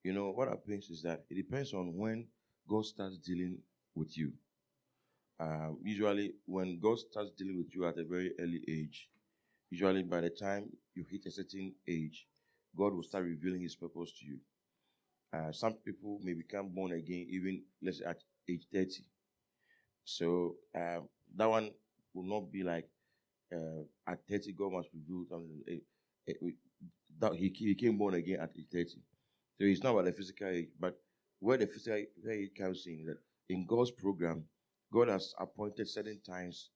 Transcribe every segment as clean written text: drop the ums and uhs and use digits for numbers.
What happens is that it depends on when God starts dealing with you. Usually, when God starts dealing with you at a very early age, usually by the time you hit a certain age, God will start revealing His purpose to you. Some people may become born again even, let's say, at age 30. So that one will not be like at 30 God must reveal something. That he became born again at age 30. So it's not about the physical age, but where the physical age comes in, that in God's program, God has appointed certain times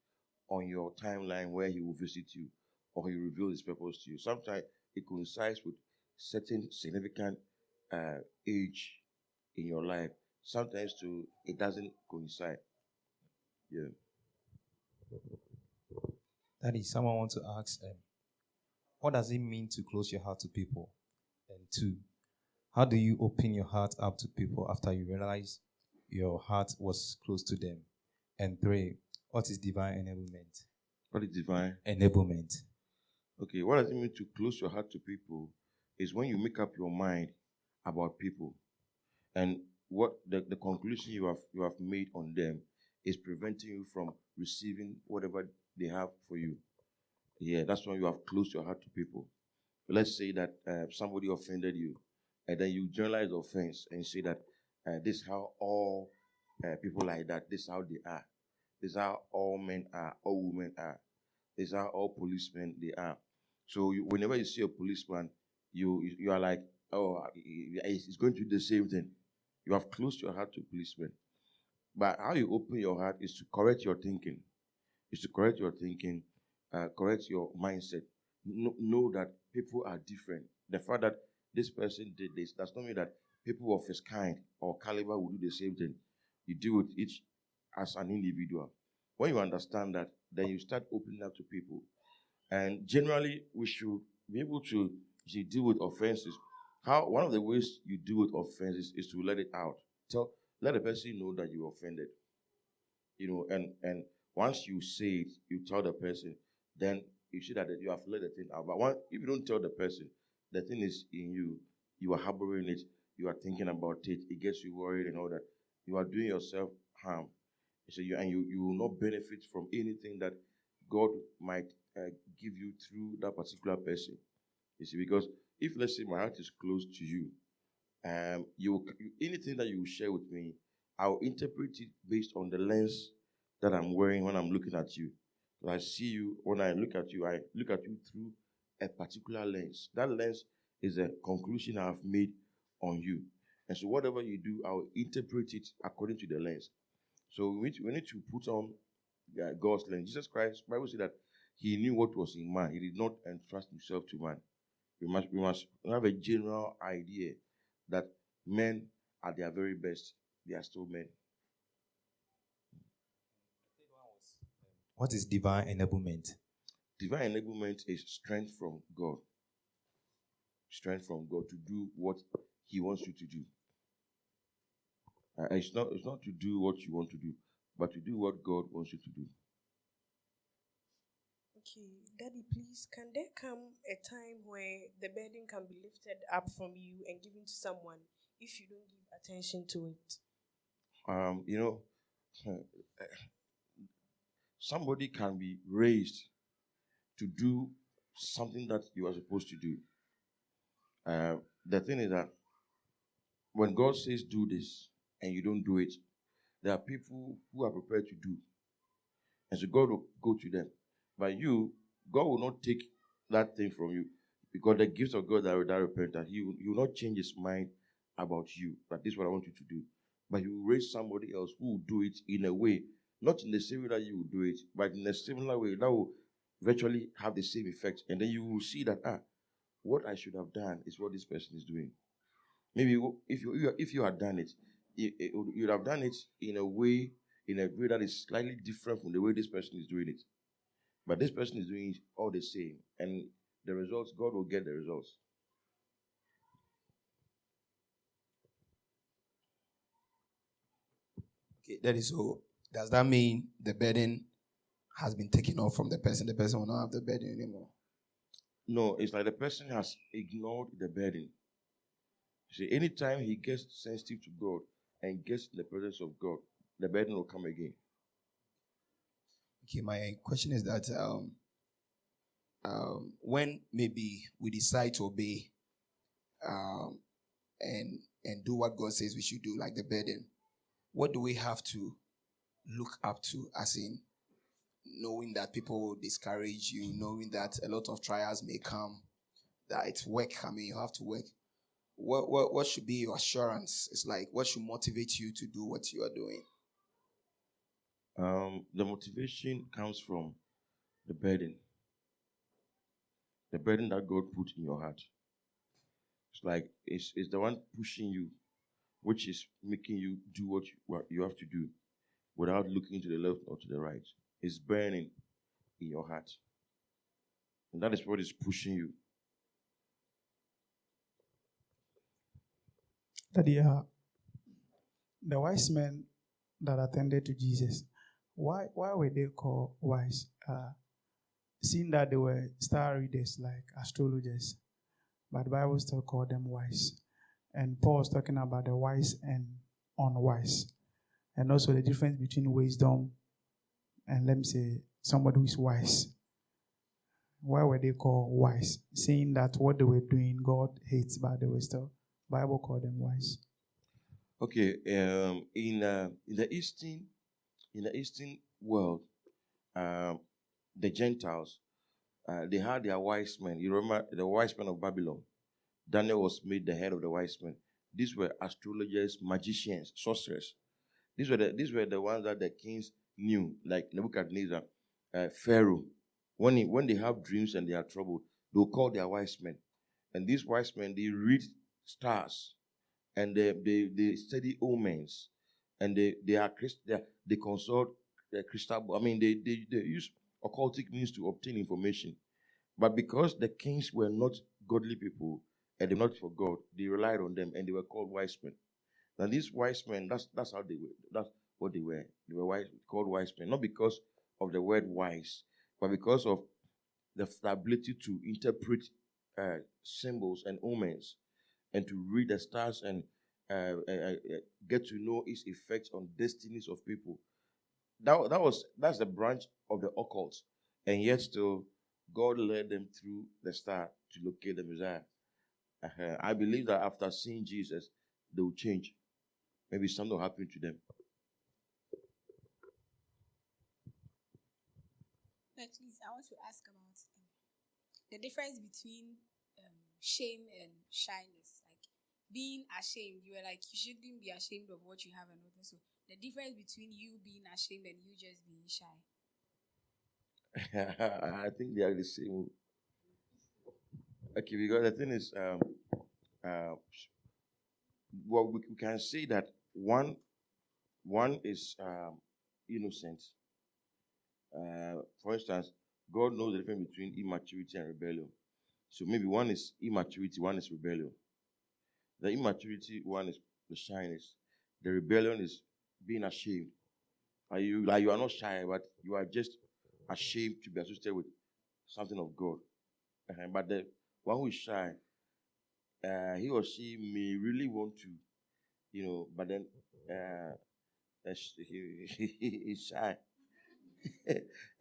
on your timeline where He will visit you or He will reveal His purpose to you. Sometimes it coincides with certain significant age in your life. Sometimes too, it doesn't coincide. Yeah. That is, someone wants to ask, what does it mean to close your heart to people? And two, how do you open your heart up to people after you realize your heart was close to them? And three, what is divine enablement? What is divine enablement? Okay, what does it mean to close your heart to people? Is when you make up your mind about people, and what the conclusion you have made on them is preventing you from receiving whatever they have for you. Yeah, that's when you have closed your heart to people. Let's say that somebody offended you, and then you generalize the offense and say that this is how all people like that, this is how they are. This is how all men are, all women are. This is how all policemen they are. So whenever you see a policeman, you are like, oh, it's going to do the same thing. You have closed your heart to policemen. But how you open your heart is to correct your thinking. Is to correct your thinking, correct your mindset. Know that people are different. The fact that this person did this does not mean that people of his kind or caliber will do the same thing. You deal with each as an individual. When you understand that, then you start opening up to people. And generally, we should be able to deal with offenses. One of the ways you deal with offenses is to let it out. Let the person know that you're offended. And once you say it, you tell the person, then you see that you have let the thing out. But if you don't tell the person, the thing is in you. You are harboring it. You are thinking about it. It gets you worried and all that. You are doing yourself harm. So you will not benefit from anything that God might give you through that particular person. You see, because if, let's say, my heart is close to you, anything that you share with me, I'll interpret it based on the lens that I'm wearing when I'm looking at you. When I see you, when I look at you through a particular lens. That lens is a conclusion I've made on you. And so whatever you do, I'll interpret it according to the lens. So we need to put on God's lens. Jesus Christ, the Bible says that He knew what was in man. He did not entrust Himself to man. We must have a general idea that men at their very best, they are still men. What is divine enablement? Divine enablement is strength from God. Strength from God to do what He wants you to do. It's not to do what you want to do, but to do what God wants you to do. Okay, Daddy, please, can there come a time where the burden can be lifted up from you and given to someone if you don't give attention to it? Somebody can be raised to do something that you are supposed to do. The thing is that when God says do this and you don't do it, there are people who are prepared to do. And so God will go to them. But God will not take that thing from you, because the gifts of God are that repentance. He will not change His mind about you, that this is what I want you to do. But He will raise somebody else who will do it in a way, not in the same way that you will do it, but in a similar way that will virtually have the same effect. And then you will see that, what I should have done is what this person is doing. Maybe if you had done it, you would have done it in a way that is slightly different from the way this person is doing it. But this person is doing it all the same. And the results, God will get the results. Okay, that is so. Does that mean the burden has been taken off from the person? The person will not have the burden anymore? No, it's like the person has ignored the burden. See, anytime he gets sensitive to God and gets in the presence of God, the burden will come again. Okay, my question is that when maybe we decide to obey um, and do what God says we should do, like the burden, what do we have to look up to, as in knowing that people will discourage you, knowing that a lot of trials may come, that it's work coming, you have to work. What should be your assurance? It's like, what should motivate you to do what you are doing? The motivation comes from the burden. The burden that God put in your heart. It's like it's the one pushing you, which is making you do what you have to do without looking to the left or to the right. It's burning in your heart. And that is what is pushing you. That the wise men that attended to Jesus, why were they called wise? Seeing that they were star readers like astrologers, but the Bible still called them wise. And Paul was talking about the wise and unwise, and also the difference between wisdom and, let me say, somebody who is wise. Why were they called wise? Seeing that what they were doing, God hates, but they were still, Bible called them wise. Okay, in the Eastern world, the Gentiles, they had their wise men. You remember the wise men of Babylon? Daniel was made the head of the wise men. These were astrologers, magicians, sorcerers. These were the ones that the kings knew, like Nebuchadnezzar, Pharaoh. When they have dreams and they are troubled, they'll call their wise men. And these wise men, they read stars and they study omens, and they consult the crystal ball. I mean, they use occultic means to obtain information. But because the kings were not godly people and they were not for God, they relied on them and they were called wise men. Now these wise men, that's how they were. That's what they were. They were wise, called wise men, not because of the word wise, but because of the ability to interpret symbols and omens, and to read the stars and get to know its effects on destinies of people. That's the branch of the occult, and yet still God led them through the star to locate the Messiah. I believe that after seeing Jesus, they will change. Maybe something will happen to them. Please, I want to ask about the difference between shame and shyness. Like being ashamed, you were like, you shouldn't be ashamed of what you have and all that. So the difference between you being ashamed and you just being shy. I think they are the same. Okay, because the thing is, well, we can say that one is innocent. For instance, God knows the difference between immaturity and rebellion. So maybe one is immaturity, one is rebellion. The immaturity one is the shyness. The rebellion is being ashamed. You are not shy, but you are just ashamed to be associated with something of God. But the one who is shy, he or she may really want to, but then he's shy.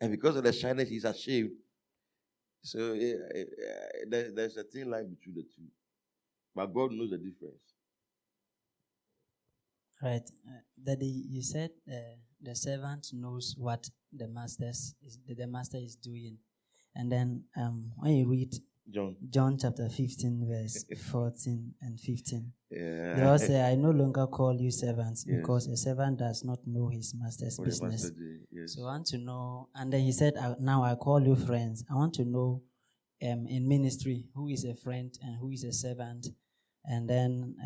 And because of the shyness, he's ashamed. So there's a thin line between the two. But God knows the difference. Right. Daddy, you said the servant knows what the master is doing. And then when you read John chapter 15, verse 14 and 15, they all say, I no longer call you servants, because a servant does not know his master's business. So I want to know, and then he said, now I call you friends. I want to know in ministry, who is a friend and who is a servant? And then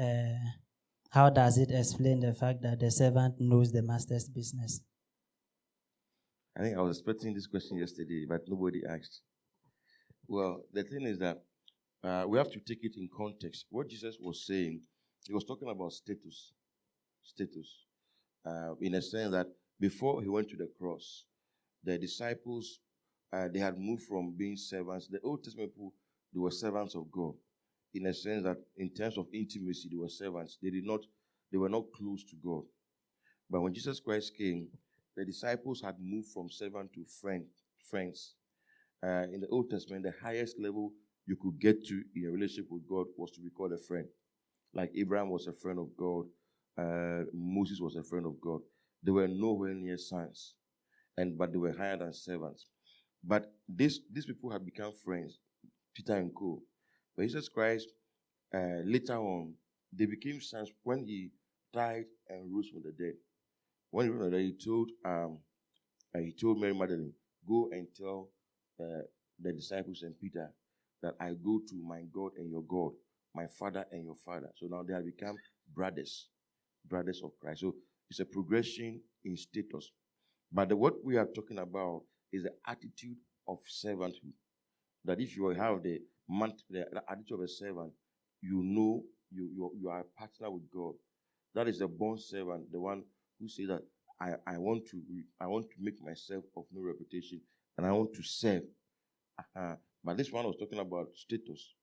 how does it explain the fact that the servant knows the master's business? I think I was expecting this question yesterday, but nobody asked. Well, the thing is that we have to take it in context. What Jesus was saying, he was talking about status. Status. In a sense that before he went to the cross, the disciples, they had moved from being servants. The Old Testament people, they were servants of God. in a sense that in terms of intimacy, they were servants. They were not close to God. But when Jesus Christ came, the disciples had moved from servant to friends. In the Old Testament, the highest level you could get to in a relationship with God was to be called a friend. Like Abraham was a friend of God, Moses was a friend of God. They were nowhere near sons, but they were higher than servants. But these people had become friends, Peter and co. But Jesus Christ, later on, they became sons when he died and rose from the dead. When he rose from the dead, he told Mary Magdalene, go and tell the disciples and Peter that I go to my God and your God, my Father and your Father. So now they have become brothers of Christ. So it's a progression in status. But what we are talking about is the attitude of servanthood. That if you have the attitude of a servant, you know you are a partner with God. That is the born servant, the one who says that I want to make myself of no reputation and I want to serve. But this one was talking about status.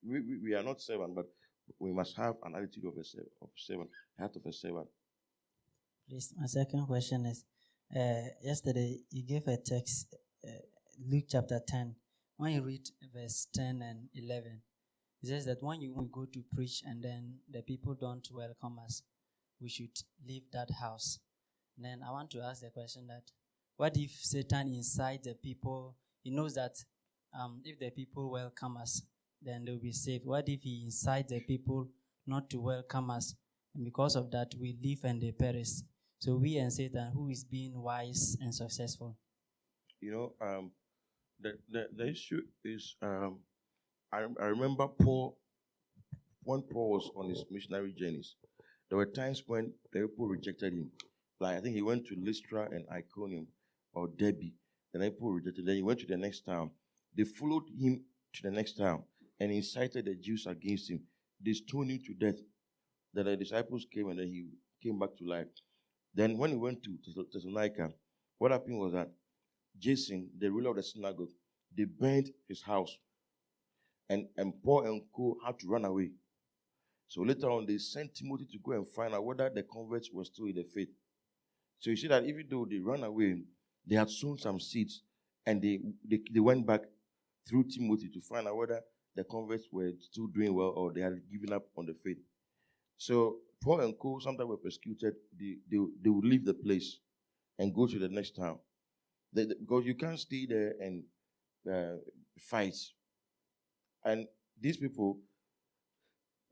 We are not servant, but we must have an attitude of a servant, heart of a servant. Please, my second question is, yesterday you gave a text, Luke chapter 10. When you read verse 10 and 11, it says that when we go to preach and then the people don't welcome us, we should leave that house. And then I want to ask the question that, what if Satan incites the people? He knows that if the people welcome us, then they'll be saved. What if he incites the people not to welcome us? And because of that, we live and they perish. So we and Satan, who is being wise and successful? The issue is, I remember Paul, when Paul was on his missionary journeys, there were times when the people rejected him. Like I think he went to Lystra and Iconium or Derbe, and the people rejected him. Then he went to the next town. They followed him to the next town and incited the Jews against him. They stoned him to death. Then the disciples came and then he came back to life. Then when he went to Thessalonica, what happened was that Jason, the ruler of the synagogue, they burned his house. And Paul and co had to run away. So later on, they sent Timothy to go and find out whether the converts were still in the faith. So you see that even though they ran away, they had sown some seeds, and they went back through Timothy to find out whether the converts were still doing well or they had given up on the faith. So Paul and co sometimes were persecuted. They would leave the place and go to the next town. Because you can't stay there and fight. And these people,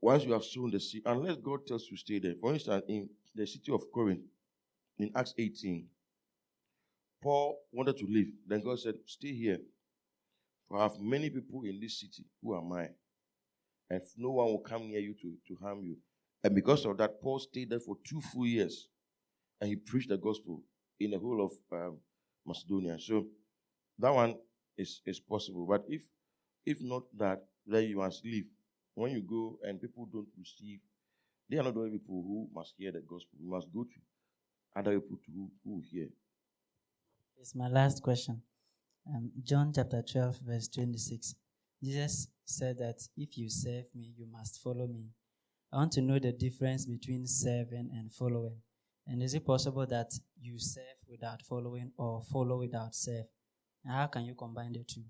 once you have sown the seed, unless God tells you to stay there. For instance, in the city of Corinth, in Acts 18, Paul wanted to leave. Then God said, stay here. For I have many people in this city who are mine. And no one will come near you to harm you. And because of that, Paul stayed there for 2 full years. And he preached the gospel in the whole of Macedonia. So that one is possible. But if not that, then you must leave. When you go and people don't receive, they are not the only people who must hear the gospel. You must go to other people who hear. It's my last question. John chapter 12, verse 26. Jesus said that if you serve me, you must follow me. I want to know the difference between serving and following. And is it possible that you serve without following or follow without serve? And how can you combine the two?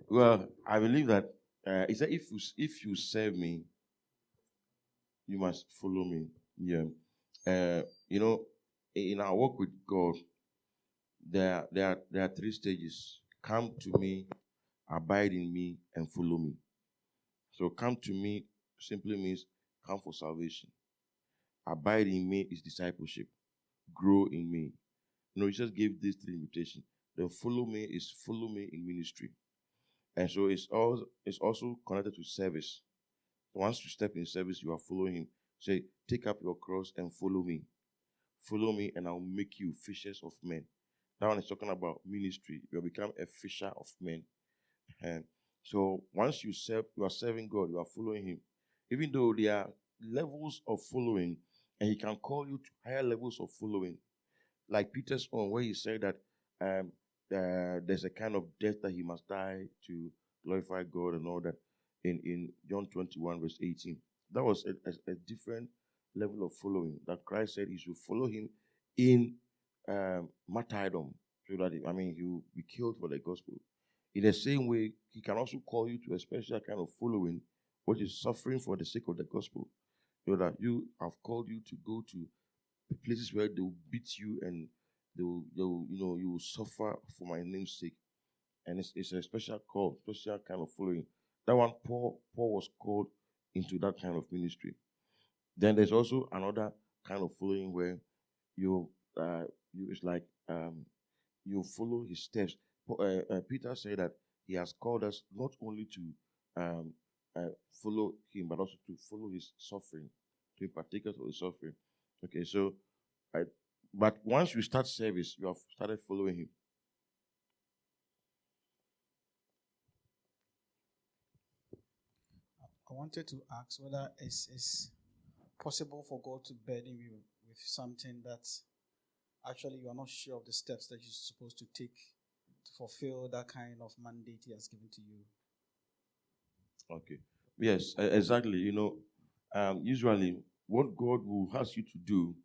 Well, I believe that it's that if you serve me, you must follow me. Yeah. In our work with God, there are 3 stages. Come to me, abide in me, and follow me. So come to me simply means come for salvation. Abide in me is discipleship. Grow in me. Jesus gave these 3 invitations. Then follow me is follow me in ministry. And so it's also connected to service. Once you step in service, you are following him. Say, take up your cross and follow me. Follow me and I'll make you fishers of men. That one is talking about ministry. You will become a fisher of men. And so once you are serving God, you are following him. Even though there are levels of following, and he can call you to higher levels of following. Like Peter's own, where he said that there's a kind of death that he must die to glorify God and all that in John 21 verse 18. That was a different level of following that Christ said he should follow him in martyrdom, so that he will be killed for the gospel. In the same way, he can also call you to a special kind of following, which is suffering for the sake of the gospel. So that you have called you to go to places where they will beat you and you will suffer for my name's sake. And it's a special call, special kind of following. That one, Paul was called into that kind of ministry. Then there's also another kind of following where you follow his steps. Peter said that he has called us not only to follow him, but also to follow his suffering, to be partakers of his suffering. Okay, so, but once you start service, you have started following him. I wanted to ask whether it's possible for God to burden you with something that actually you are not sure of the steps that you're supposed to take to fulfill that kind of mandate he has given to you. Okay. Yes, exactly. Usually what God will ask you to do,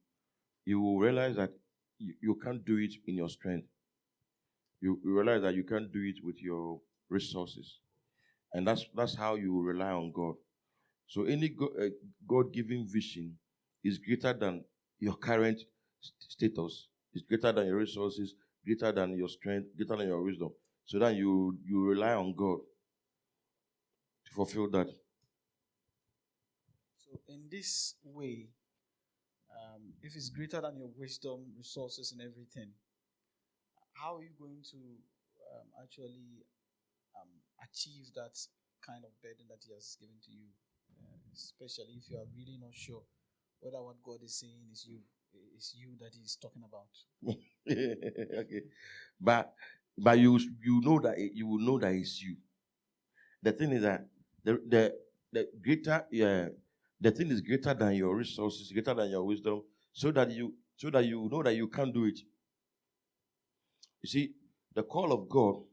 you will realize that you can't do it in your strength. You realize that you can't do it with your resources. And that's how you will rely on God. So any God-given vision is greater than your current status. It's greater than your resources, greater than your strength, greater than your wisdom. So that you rely on God to fulfill that. So in this way, if it's greater than your wisdom, resources, and everything, how are you going to actually achieve that kind of burden that he has given to you? Especially if you are really not sure whether what God is saying is you that he's talking about. Okay, but you know that you will know that it's you. The thing is that the greater the thing is greater than your resources, greater than your wisdom, so that you know that you can't do it. You see, the call of God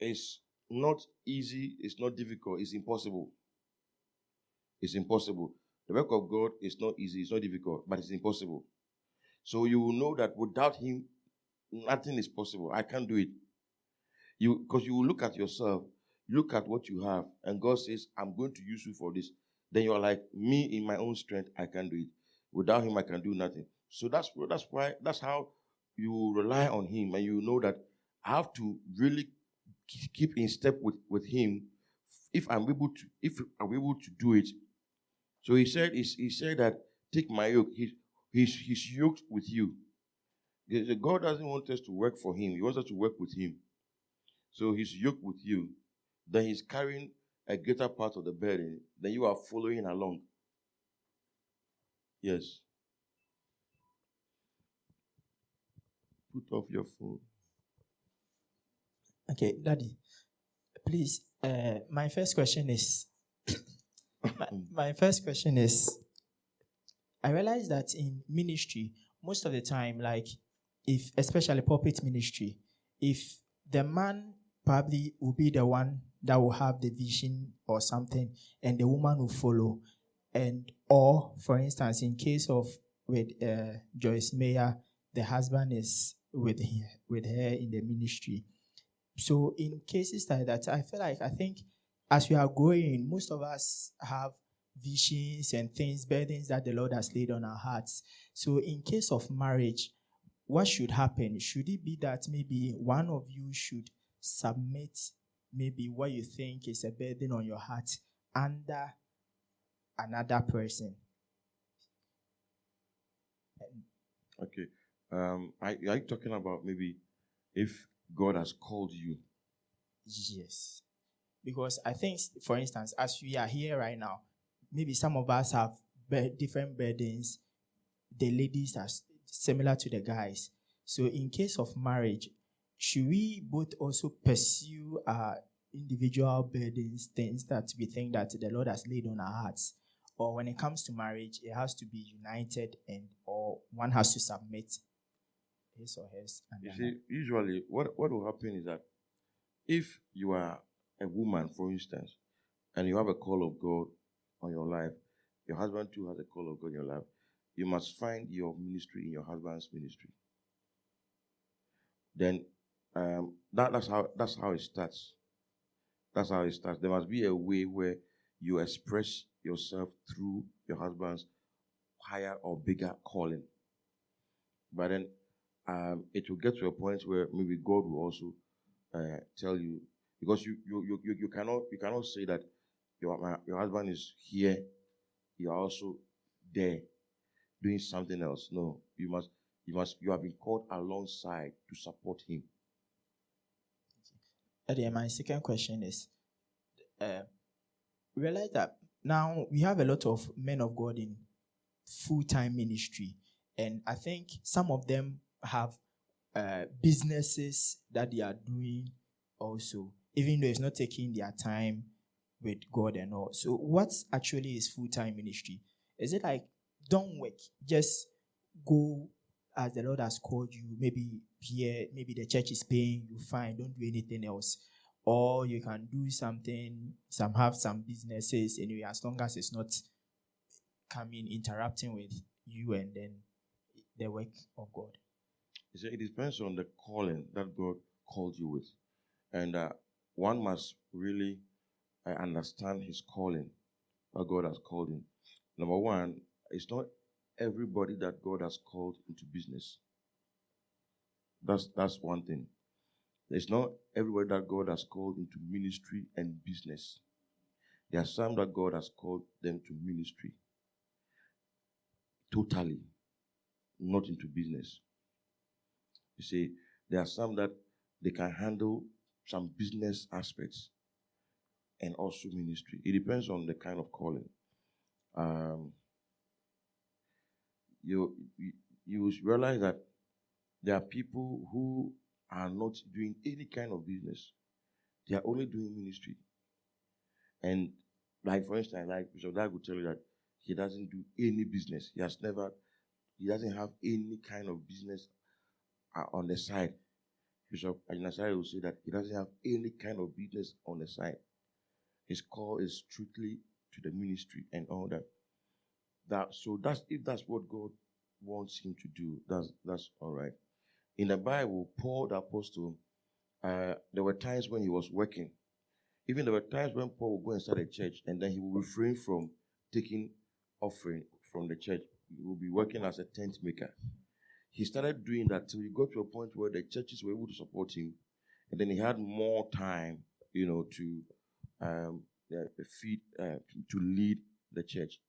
is not easy, it's not difficult, it's impossible. It's impossible. The work of God is not easy, it's not difficult, but it's impossible. So you will know that without him, nothing is possible. I can't do it. Because you will look at yourself, look at what you have, and God says, I'm going to use you for this. Then you are like, me in my own strength, I can't do it. Without him, I can do nothing. So that's how you rely on him, and you know that I have to really keep in step with him if I'm able to do it. So he said that take my yoke. He's yoked with you. God doesn't want us to work for him. He wants us to work with him. So he's yoked with you. Then he's carrying a greater part of the burden. Then you are following along. Yes. Put off your phone. Okay, Daddy, please. My first question is. my first question is. I realize that in ministry, most of the time, like if especially pulpit ministry, if the man probably will be the one that will have the vision or something, and the woman will follow, or for instance, in case of with Joyce Meyer, the husband is with her in the ministry. So in cases like that, I think as we are growing, most of us have visions and things, burdens that the Lord has laid on our hearts. So in case of marriage, what should happen? Should it be that maybe one of you should submit maybe what you think is a burden on your heart under another person? Okay. Are you talking about maybe if God has called you? Yes. Because I think, for instance, as we are here right now, maybe some of us have different burdens. The ladies are similar to the guys. So in case of marriage, should we both also pursue our individual burdens, things that we think that the Lord has laid on our hearts? Or when it comes to marriage, it has to be united or one has to submit his or hers. You see, usually what will happen is that if you are a woman, for instance, and you have a call of God on your life, your husband too has a call of God in your life, you must find your ministry in your husband's ministry. Then that's how it starts. That's how it starts. There must be a way where you express yourself through your husband's higher or bigger calling. But then it will get to a point where maybe God will also tell you, because you cannot say that your husband is here, you are also there doing something else. No, you have been called alongside to support him. Okay, my second question is, realize that now we have a lot of men of God in full-time ministry, and I think some of them have businesses that they are doing also, even though it's not taking their time with God and all. So what actually is full-time ministry? Is it like, don't work, just go as the Lord has called you? Maybe here, maybe the church is paying you, fine, don't do anything else. Or you can do something, have some businesses anyway, as long as it's not interrupting with you and then the work of God. You see, it depends on the calling that God called you with. And one must really understand his calling, that God has called him. Number one, it's not everybody that God has called into business. That's one thing. It's not everybody that God has called into ministry and business. There are some that God has called them to ministry. Totally. Not into business. You see, there are some that they can handle some business aspects and also ministry. It depends on the kind of calling. You realize that there are people who are not doing any kind of business. They are only doing ministry. And like, for instance, like Bishop Dag would tell you that he doesn't do any business. He doesn't have any kind of business on the side. Bishop Ajinasari will say that he doesn't have any kind of business on the side. His call is strictly to the ministry and all that. If that's what God wants him to do, that's all right. In the Bible, Paul the apostle, there were times when he was working. Even there were times when Paul would go inside the church and then he would refrain from taking offering from the church. He would be working as a tent maker. He started doing that till he got to a point where the churches were able to support him, and then he had more time, to feed, to lead the church.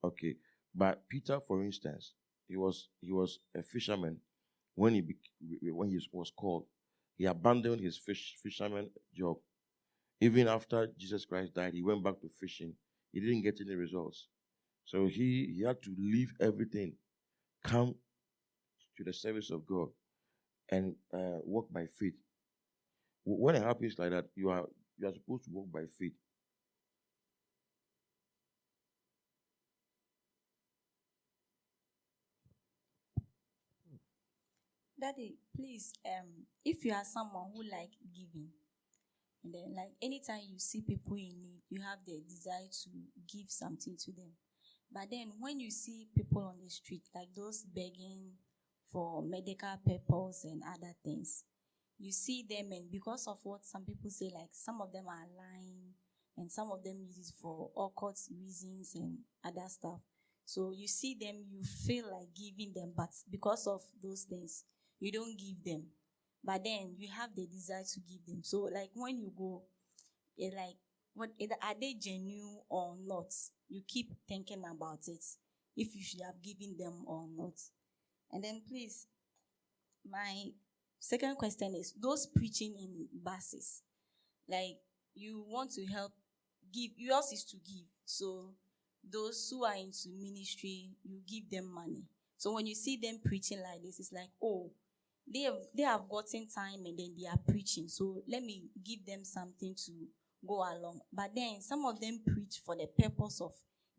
Okay, but Peter, for instance, he was a fisherman when he was called. He abandoned his fisherman job. Even after Jesus Christ died, he went back to fishing. He didn't get any results, so he had to leave everything, come to the service of God, and walk by faith. When it happens like that, you are supposed to walk by faith. Daddy, please, if you are someone who like giving, and then like anytime you see people in need, you have the desire to give something to them. But then when you see people on the street, like those begging for medical purpose and other things, you see them, and because of what some people say, like some of them are lying and some of them use it for occult reasons and other stuff. So you see them, you feel like giving them, but because of those things, you don't give them. But then you have the desire to give them. So like when you go, like, are they genuine or not? You keep thinking about it, if you should have given them or not. And then please, my second question is, those preaching in buses, like you want to help give, yours is to give. So those who are into ministry, you give them money. So when you see them preaching like this, it's like, oh, they have gotten time and then they are preaching. So let me give them something to go along. But then some of them preach for the purpose of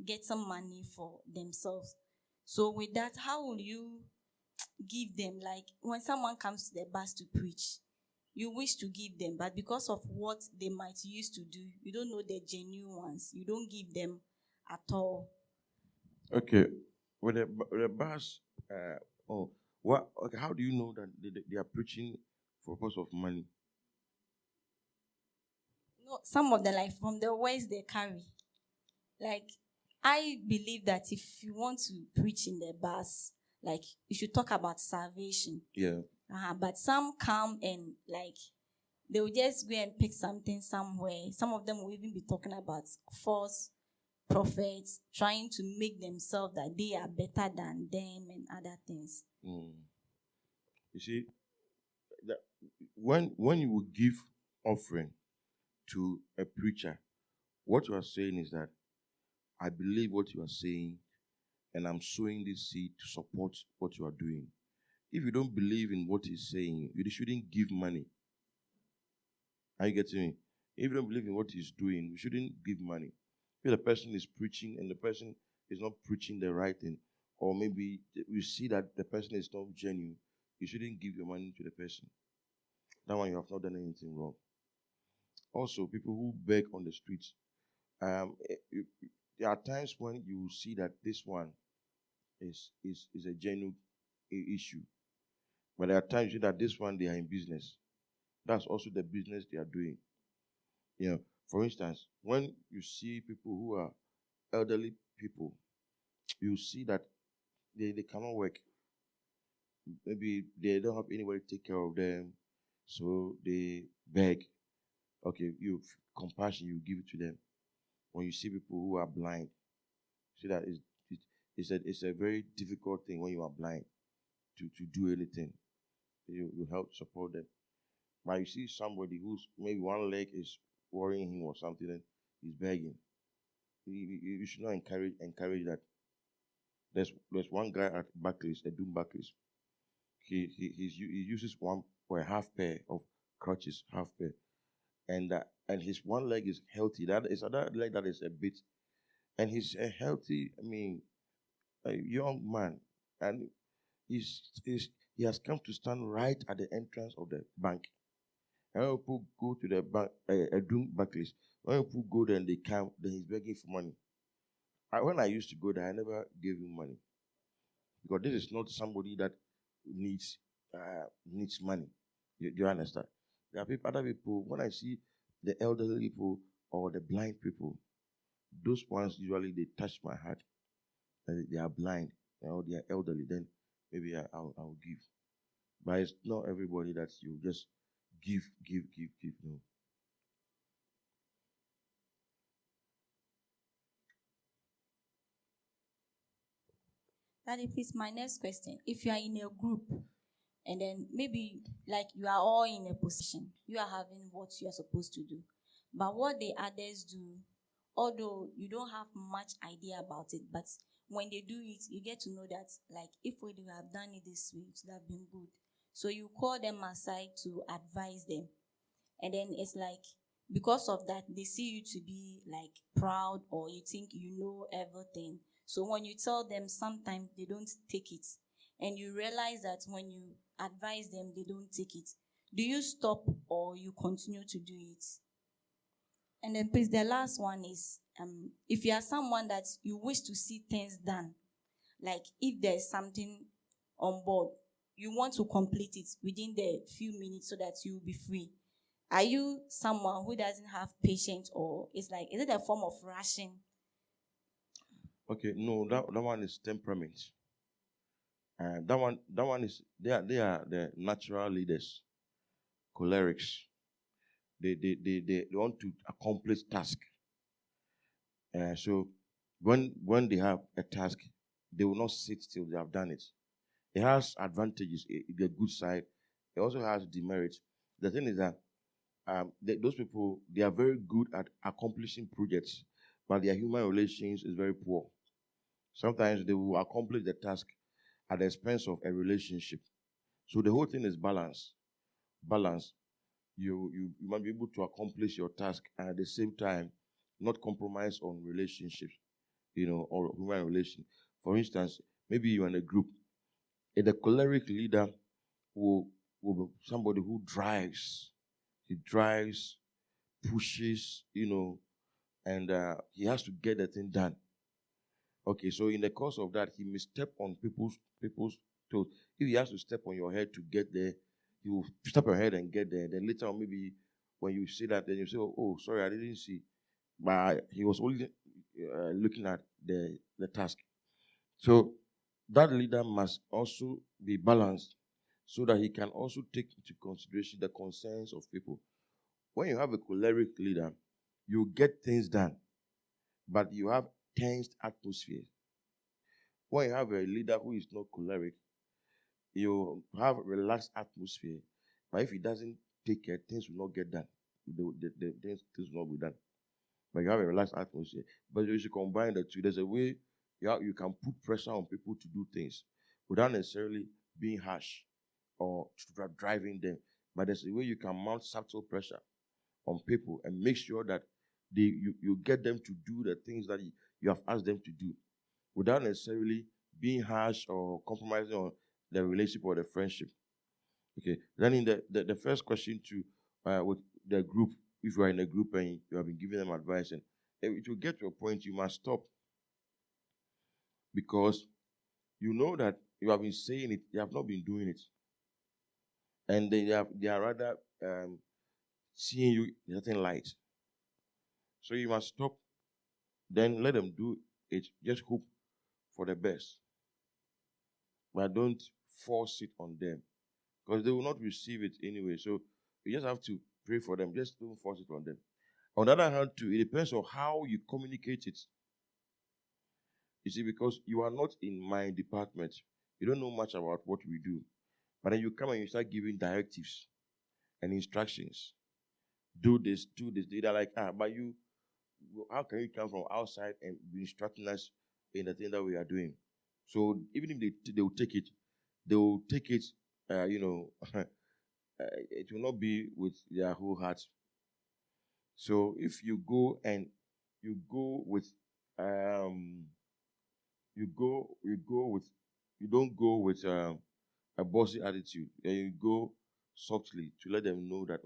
getting money for themselves. So with that, how will you give them. Like when someone comes to the bus to preach, you wish to give them, but because of what they might use to do, you don't know the genuine ones. You don't give them at all. Okay, with the bus, what? Okay, how do you know that they are preaching for purpose of money? No, some of them, like from the words they carry. Like I believe that if you want to preach in the bus, like you should talk about salvation. Yeah. But some come and like they will just go and pick something somewhere. Some of them will even be talking about false prophets, trying to make themselves that they are better than them and other things. You see, that when you will give offering to a preacher, what you are saying is that I believe what you are saying, and I'm sowing this seed to support what you are doing. If you don't believe in what he's saying, you shouldn't give money. Are you getting me? If you don't believe in what he's doing, you shouldn't give money. If the person is preaching and the person is not preaching the right thing, or maybe you see that the person is not genuine, you shouldn't give your money to the person. That one, you have not done anything wrong. Also, people who beg on the streets, there are times when you see that this one is a genuine issue. But there are times you see that this one, they are in business. That's also the business they are doing. You know, for instance, when you see people who are elderly people, you see that they cannot work. Maybe they don't have anybody to take care of them, so they beg. Okay, you compassion, you give it to them. When you see people who are blind, see that it's a very difficult thing when you are blind to do anything. You help support them. But you see somebody who's maybe one leg is worrying him or something, and he's begging. You should not encourage that. There's one guy at Barclays, Doom Barclays. He uses one or a half pair of crutches, half pair, and his one leg is healthy. That is other leg that is a bit, and he's a healthy. I mean, a young man, and he has come to stand right at the entrance of the bank. And when people go to the bank, Doom Barclays, when people go there and they come, then he's begging for money. When I used to go there, I never gave him money. Because this is not somebody that needs money. Do you understand? There are other people, when I see the elderly people or the blind people, those ones usually they touch my heart. They are blind or they are elderly, then maybe I'll give. But it's not everybody that you just give. No. Daddy, please, my next question. If you are in a group and then maybe like you are all in a position, you are having what you are supposed to do. But what the others do, although you don't have much idea about it, but when they do it, you get to know that like if we do have done it this way, it would have been good. So you call them aside to advise them. And then it's like because of that, they see you to be like proud or you think you know everything. So when you tell them, sometimes they don't take it. And you realize that when you advise them, they don't take it. Do you stop or you continue to do it? And then please, the last one is, if you are someone that you wish to see things done, like if there's something on board, you want to complete it within the few minutes so that you'll be free. Are you someone who doesn't have patience, or is it a form of rushing? Okay, no, that one is temperament. That one is they are the natural leaders, cholerics. They want to accomplish task. So when they have a task, they will not sit till they have done it. It has advantages, the good side. It also has demerits. The thing is that those people, they are very good at accomplishing projects, but their human relations is very poor. Sometimes they will accomplish the task at the expense of a relationship. So the whole thing is balance. Balance. You might be able to accomplish your task and at the same time not compromise on relationships, or human relation. For instance, maybe you're in a group The choleric leader will be somebody who drives. He drives, pushes, and he has to get the thing done. Okay, so in the course of that, he may step on people's toes. If he has to step on your head to get there, he will step on your head and get there. Then later on, maybe when you see that, then you say, "Oh, sorry, I didn't see." But he was only looking at the task. So that leader must also be balanced so that he can also take into consideration the concerns of people. When you have a choleric leader, you get things done, but you have tensed atmosphere. When you have a leader who is not choleric, you have a relaxed atmosphere. But if he doesn't take care, things will not get done. The things will not be done. But you have a relaxed atmosphere. But you should combine the two. There's a way you can put pressure on people to do things without necessarily being harsh or driving them. But there's a way you can mount subtle pressure on people and make sure that you get them to do the things that you have asked them to do without necessarily being harsh or compromising on the relationship or the friendship. Okay. Then in the first question with the group, if you are in a group and you have been giving them advice, and it will get to a point you must stop because you know that you have been saying it, you have not been doing it, and they are rather seeing you in certain light. So you must stop. Then let them do it. Just hope for the best, but don't force it on them because they will not receive it anyway. So you just have to pray for them. Just don't force it on them. On the other hand, too, it depends on how you communicate it. You see, because you are not in my department, you don't know much about what we do. But then you come and you start giving directives and instructions. Do this, do this. They're like, but you, how can you come from outside and be instructing us in the thing that we are doing? So even if they will take it, it will not be with their whole heart. So if you go and you don't go with a bossy attitude, and you go softly to let them know that,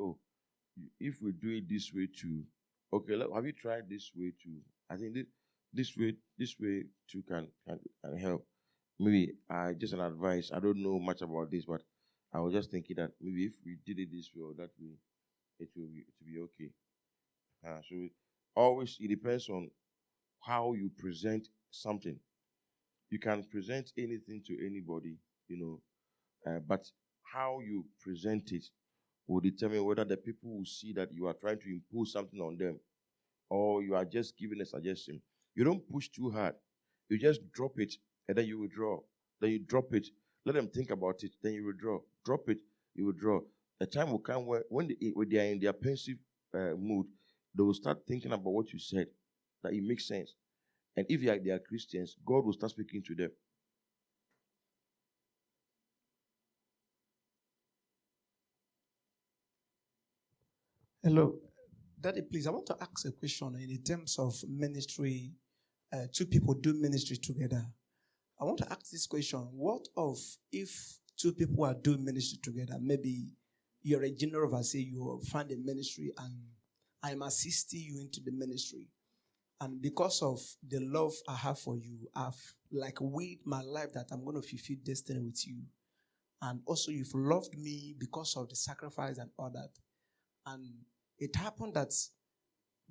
if we do it this way too, okay, have you tried this way too? I think this way too can help. Maybe just an advice. I don't know much about this, but I was just thinking that maybe if we did it this way or that way, it will be okay. So always it depends on how you present something. You can present anything to anybody, but how you present it will determine whether the people will see that you are trying to impose something on them or you are just giving a suggestion. You don't push too hard. You just drop it and then you withdraw. Then you drop it. Let them think about it. Then you withdraw. Drop it. You withdraw. A time will come where when they are in their pensive mood, they will start thinking about what you said, that it makes sense. And if they are Christians, God will start speaking to them. Hello. Daddy, please, I want to ask a question in terms of ministry. Two people do ministry together. I want to ask this question. What if two people are doing ministry together? Maybe you're a general overseer, you find a ministry and I'm assisting you into the ministry. And because of the love I have for you, I've weighed my life that I'm going to fulfill destiny with you. And also you've loved me because of the sacrifice and all that. And it happened that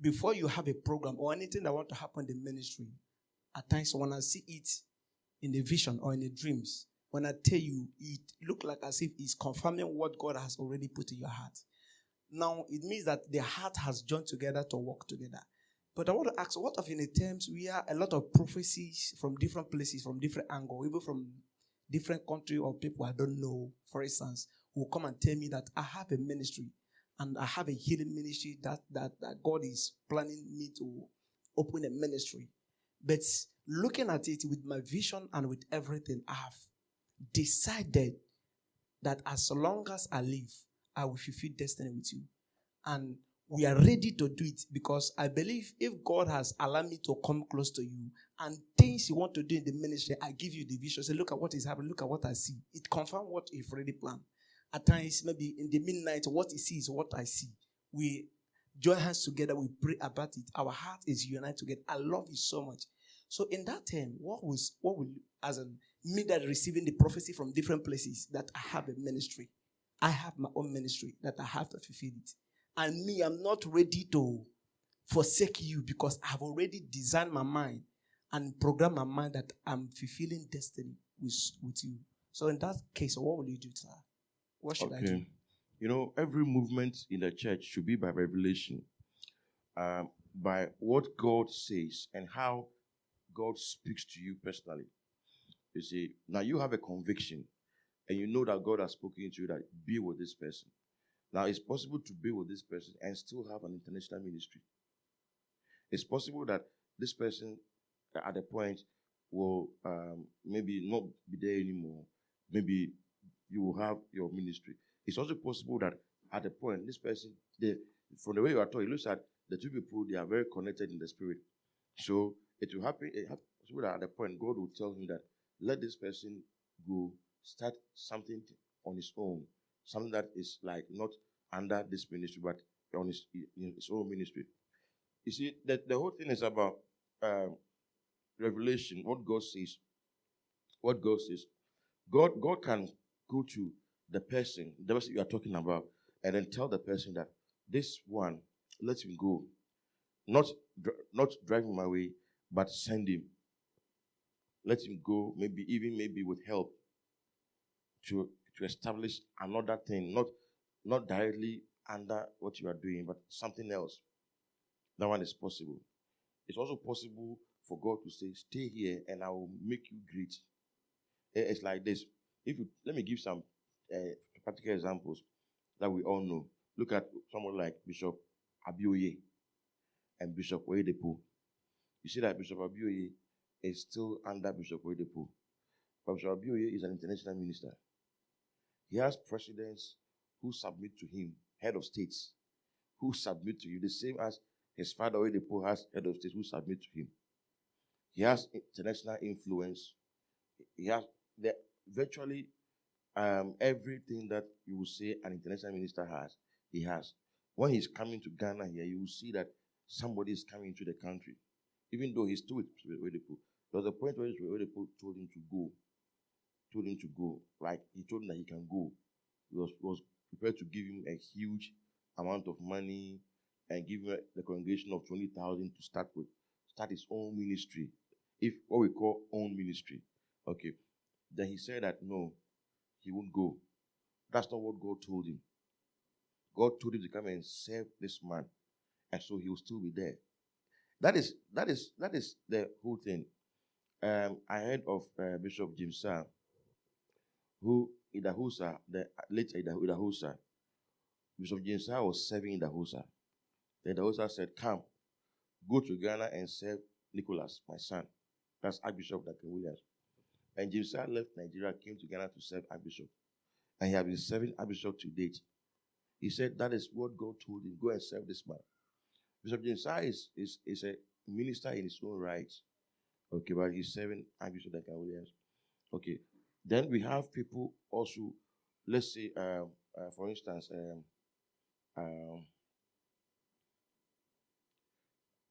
before you have a program or anything that want to happen in the ministry, at times when I see it in the vision or in the dreams, when I tell you, it look like as if it's confirming what God has already put in your heart. Now, it means that the heart has joined together to work together. But I want to ask, what if in the terms we are a lot of prophecies from different places, from different angles, even from different country or people I don't know, for instance, who come and tell me that I have a ministry and I have a healing ministry that God is planning me to open a ministry. But looking at it with my vision and with everything, I have decided that as long as I live, I will fulfill destiny with you. And we are ready to do it because I believe if God has allowed me to come close to you and things you want to do in the ministry, I give you the vision. Say, look at what is happening. Look at what I see. It confirms what you've already planned. At times, maybe in the midnight, what you see is what I see. We join hands together. We pray about it. Our heart is united together. I love you so much. So in that time, what will, as in me that receiving the prophecy from different places, that I have a ministry. I have my own ministry that I have to fulfill it. And me, I'm not ready to forsake you because I've already designed my mind and programmed my mind that I'm fulfilling destiny with you. So in that case, what will you do, sir? What should I do? You know, every movement in the church should be by revelation, by what God says and how God speaks to you personally. You see, now you have a conviction and you know that God has spoken to you that be with this person. Now, it's possible to be with this person and still have an international ministry. It's possible that this person at a point will maybe not be there anymore. Maybe you will have your ministry. It's also possible that at a point, this person, from the way you are talking, it looks like the two people, they are very connected in the spirit. So it will happen. It happens that at a point, God will tell him that let this person go start something on his own, something that is like not under this ministry, but on his own ministry. You see, that the whole thing is about revelation. What God says. What God says. God can go to the person you are talking about, and then tell the person that this one, let him go. Not drive him away, but send him. Let him go, maybe with help to establish another thing, not directly under what you are doing, but something else. That one is possible. It's also possible for God to say, stay here and I will make you great. It's like this. Let me give some practical examples that we all know. Look at someone like Bishop Abioye and Bishop Oyedepo. You see that Bishop Abioye is still under Bishop Oyedepo. But Bishop Abioye is an international minister. He has presidents who submit to him, head of states who submit to you, the same as his father Oyedepo has head of states who submit to him. He has international influence. He has virtually everything that you will say an international minister has, he has. When he's coming to Ghana here, you will see that somebody is coming to the country. Even though he's still with Oyedepo. There was a point where Oyedepo told him to go. Like, he told him that he can go. He was prepared to give him a huge amount of money and give him the congregation of 20,000 to start his own ministry. What we call own ministry. Okay. Then he said that no, he won't go. That's not what God told him. God told him to come and serve this man, and so he will still be there. That is the whole thing. I heard of Bishop Jimsa, who Idahusa, the late Idahusa. Bishop Jimsa was serving Idahusa. The Idahusa said, "Come, go to Ghana and serve Nicholas, my son." That's Archbishop Dr. Williams. And Jimsa left Nigeria, came to Ghana to serve Archbishop. And he has been serving Archbishop to date. He said that is what God told him. Go and serve this man. Bishop Jimsa is a minister in his own right. Okay, but he's serving Archbishop Dr. Williams. Okay. Then we have people also, let's say, for instance,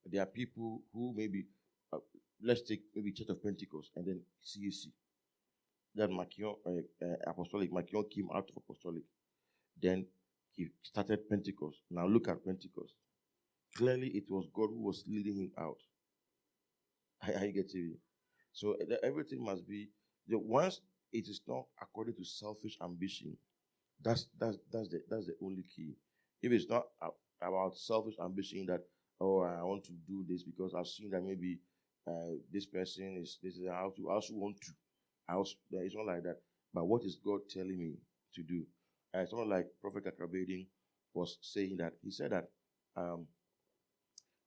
there are people who maybe, let's take maybe Church of Pentecost and then CAC. That Apostolic, Makion came out of Apostolic. Then he started Pentecost. Now look at Pentecost. Clearly it was God who was leading him out. How you get it? So everything must be, once it is not according to selfish ambition, that's the only key. If it's not about selfish ambition that, oh, I want to do this because I've seen that maybe this person is I also want to. It's not like that. But what is God telling me to do? Someone like Prophet Kakrabedin was saying that. He said that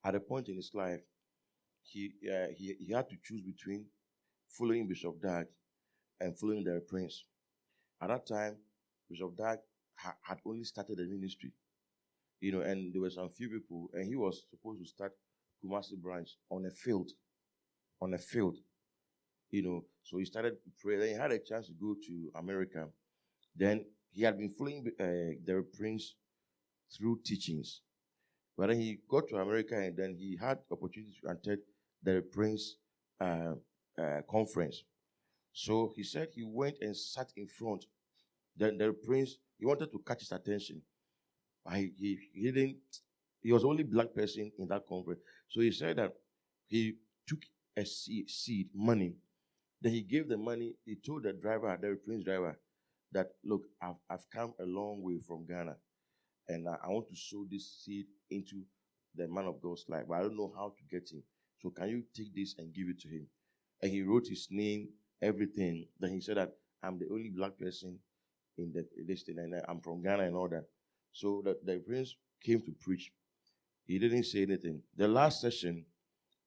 at a point in his life, he had to choose between following Bishop Dag and following the Prince. At that time, Bishop Dag had only started the ministry, and there were some few people, and he was supposed to start Kumasi branch on a field. on a field. So he started praying. Then he had a chance to go to America. Then he had been following the Prince through teachings. But then he got to America and then he had opportunity to attend the Prince conference. So he said he went and sat in front. Then the Prince, he wanted to catch his attention. But he didn't. He was the only black person in that conference. So he said that he took a seed, money. Then he gave the money. He told the Prince driver, that, look, I've come a long way from Ghana, and I want to sow this seed into the man of God's life, but I don't know how to get him. So can you take this and give it to him? And he wrote his name, everything. Then he said that I'm the only black person in this thing, and I'm from Ghana and all that. So the Prince came to preach. He didn't say anything. The last session,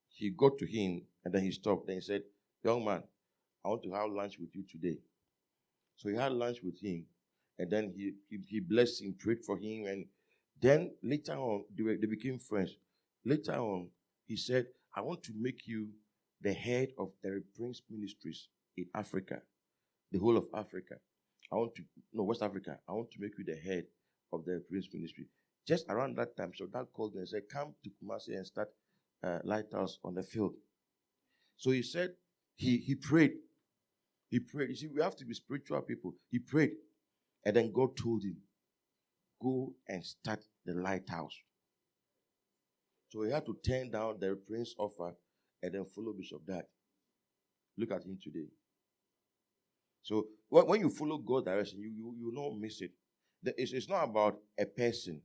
he got to him, and then he stopped. Then he said, young man, I want to have lunch with you today. So he had lunch with him, and then he blessed him, prayed for him, and then later on, they became friends. Later on, he said, I want to make you the head of the Prince Ministries in Africa, the whole of Africa. West Africa. I want to make you the head of the Prince Ministry. Just around that time, so that called me and said, come to Kumasi and start Lighthouse on the field. So he said, he prayed. He prayed. You see, we have to be spiritual people. He prayed. And then God told him, go and start the Lighthouse. So he had to turn down the Prince's offer and then follow Bishop Dad. Look at him today. So when you follow God's direction, you will not miss it. It's not about a person.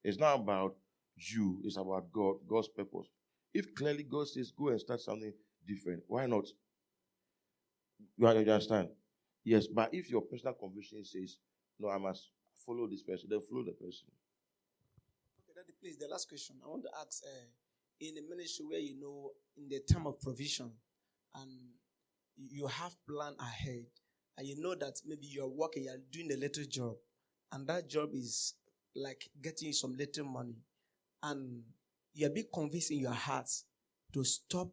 It's not about you. It's about God, God's purpose. If clearly God says, go and start something different, why not? You understand? Yes, but if your personal conviction says, no, I must follow this person, then follow the person. Okay, Daddy, please, the last question. I want to ask, in a ministry where in the time of provision, and you have plan ahead, and you know that maybe you're working, you're doing a little job, and that job is like getting you some little money, and you're being convinced in your heart to stop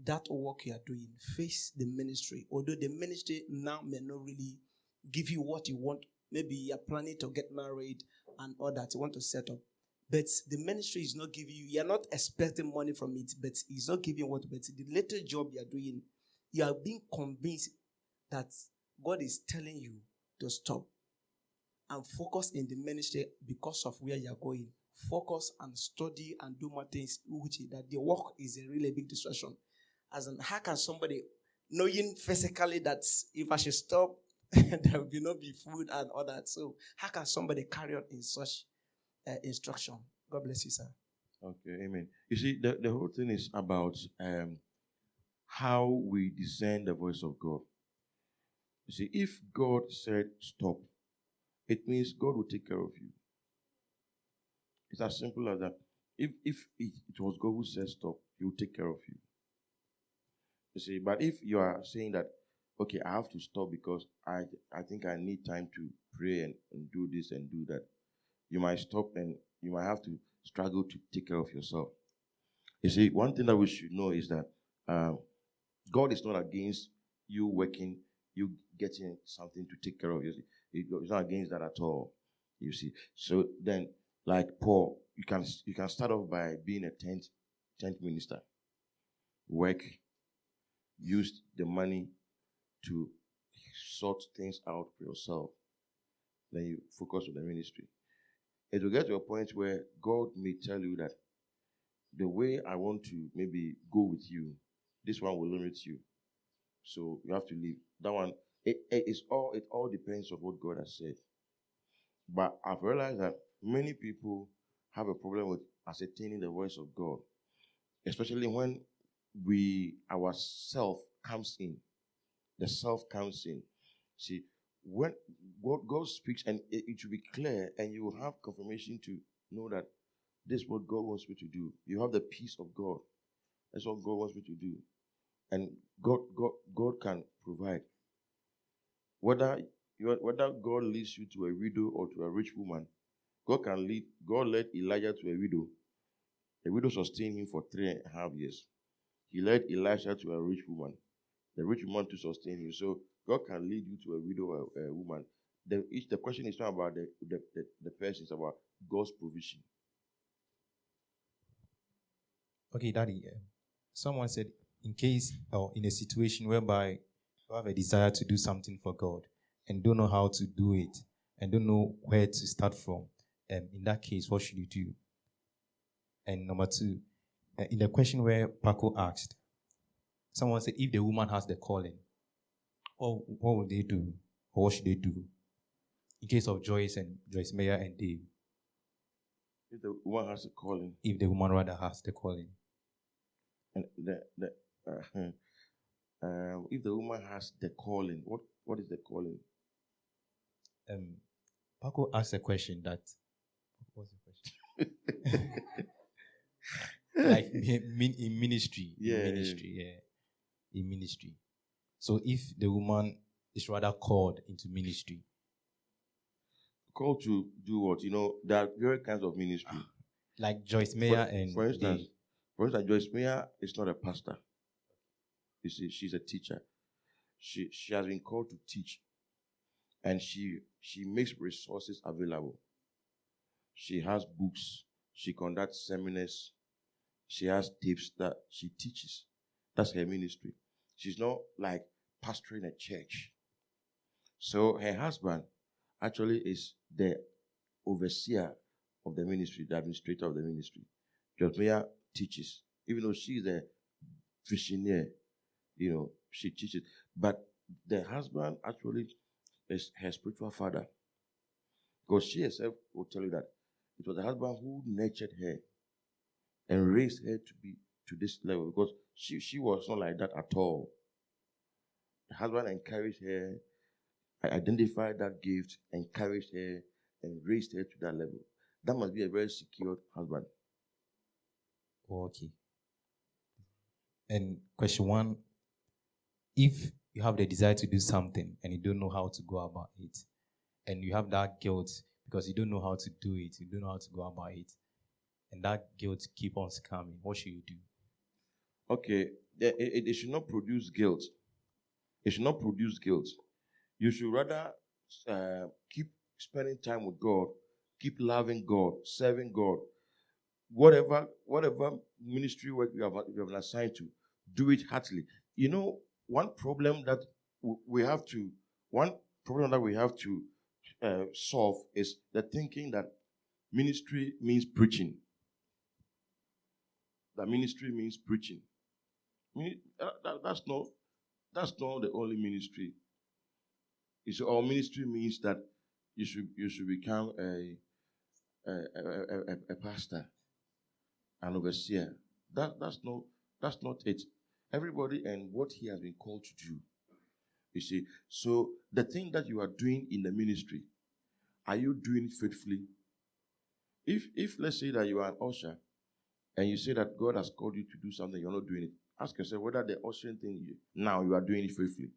that work you are doing, face the ministry. Although the ministry now may not really give you what you want. Maybe you're planning to get married and all that you want to set up. But the ministry is not giving you, you're not expecting money from it, but it's not giving what, but the little job you're doing, you are being convinced that God is telling you to stop and focus in the ministry because of where you're going. Focus and study and do more things, which is that the work is a really big distraction. As in, how can somebody, knowing physically that if I should stop, there will not be food and all that. So how can somebody carry on in such instruction? God bless you, sir. Okay, amen. You see, the whole thing is about how we discern the voice of God. You see, if God said stop, it means God will take care of you. It's as simple as that. If it was God who said stop, He will take care of you. You see, but if you are saying that, okay, I have to stop because I think I need time to pray and do this and do that, you might stop and you might have to struggle to take care of yourself. You see, one thing that we should know is that God is not against you working, you getting something to take care of you. It's not against that at all. You see. So then, like Paul, you can start off by being a tent minister. Work, use the money to sort things out for yourself. Then you focus on the ministry. It will get to a point where God may tell you that the way I want to maybe go with you, this one will limit you. So you have to leave. That one, it all depends on what God has said. But I've realized that many people have a problem with ascertaining the voice of God, especially when our self comes in. The self comes in. See, when God speaks, and it should be clear, and you will have confirmation to know that this is what God wants me to do. You have the peace of God. That's what God wants me to do. And God can provide. Whether God leads you to a widow or to a rich woman, God led Elijah to a widow. The widow sustained him for 3.5 years. He led Elisha to a rich woman, the rich woman to sustain him. So God can lead you to a widow or a woman. The question is not about the person, it's about God's provision. Okay, Daddy. Someone said, in case or in a situation whereby you have a desire to do something for God and don't know how to do it and don't know where to start from, in that case, what should you do? And number two, in the question where Paco asked, someone said, if the woman has the calling, what will they do? Or what should they do? In case of Joyce Meyer and Dave. If the woman has a calling. If the woman rather has the calling. And if the woman has the calling, what is the calling? Paco asked a question that. What's the question? Like in ministry. In ministry. So if the woman is rather called into ministry. Called to do what? There are various kinds of ministry. Like Joyce Meyer for instance, Joyce Meyer is not a pastor. You see, she's a teacher. She has been called to teach. And she makes resources available. She has books. She conducts seminars. She has tips that she teaches. That's her ministry. She's not like pastoring a church. So her husband actually is the overseer of the ministry, the administrator of the ministry. Joyce Meyer teaches. Even though she's a visionaire, she teaches. But the husband actually is her spiritual father. Because she herself will tell you that it was the husband who nurtured her and raised her to be to this level. Because she was not like that at all. The husband encouraged her, identified that gift, encouraged her, and raised her to that level. That must be a very secure husband. Okay. And question one, if you have the desire to do something and you don't know how to go about it, and you have that guilt because you don't know how to do it, you don't know how to go about it, and that guilt keep on coming, what should you do? Okay, it should not produce guilt. It should not produce guilt. You should rather keep spending time with God, keep loving God, serving God. Whatever ministry work you have been assigned to, do it heartily. One problem that we have to solve is the thinking that ministry means preaching. That ministry means preaching. That's not the only ministry. Our ministry means that you should become a pastor, an overseer. That's not it. Everybody and what he has been called to do. You see, so the thing that you are doing in the ministry, are you doing it faithfully? If let's say that you are an usher and you say that God has called you to do something, you're not doing it, ask yourself whether the ushering thing now you are doing it faithfully.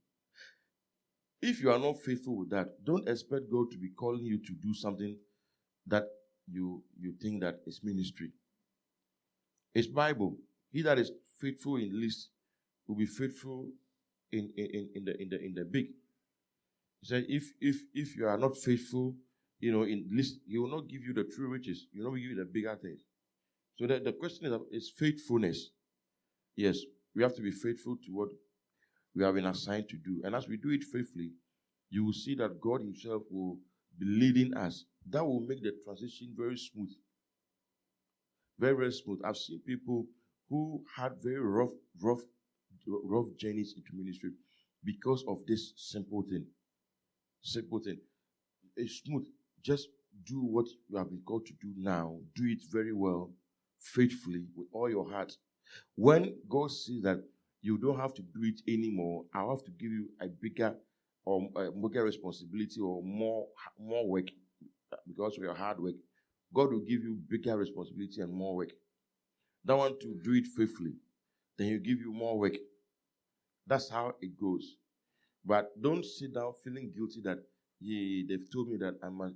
If you are not faithful with that, don't expect God to be calling you to do something that you think that is ministry. It's Bible. He that is faithful in least will be faithful in the big. He said, if you are not faithful, in least, he will not give you the true riches. He will not give you the bigger things. So the question is faithfulness. Yes, we have to be faithful to what we have been assigned to do. And as we do it faithfully, you will see that God himself will be leading us. That will make the transition very smooth. Very, very smooth. I've seen people who had very rough journeys into ministry because of this simple thing. Simple thing. It's smooth. Just do what you have been called to do now. Do it very well, faithfully, with all your heart. When God sees that you don't have to do it anymore, I'll have to give you a bigger responsibility or more work because of your hard work. God will give you bigger responsibility and more work. That one to do it faithfully, then he'll give you more work. That's how it goes. But don't sit down feeling guilty that they've told me that I must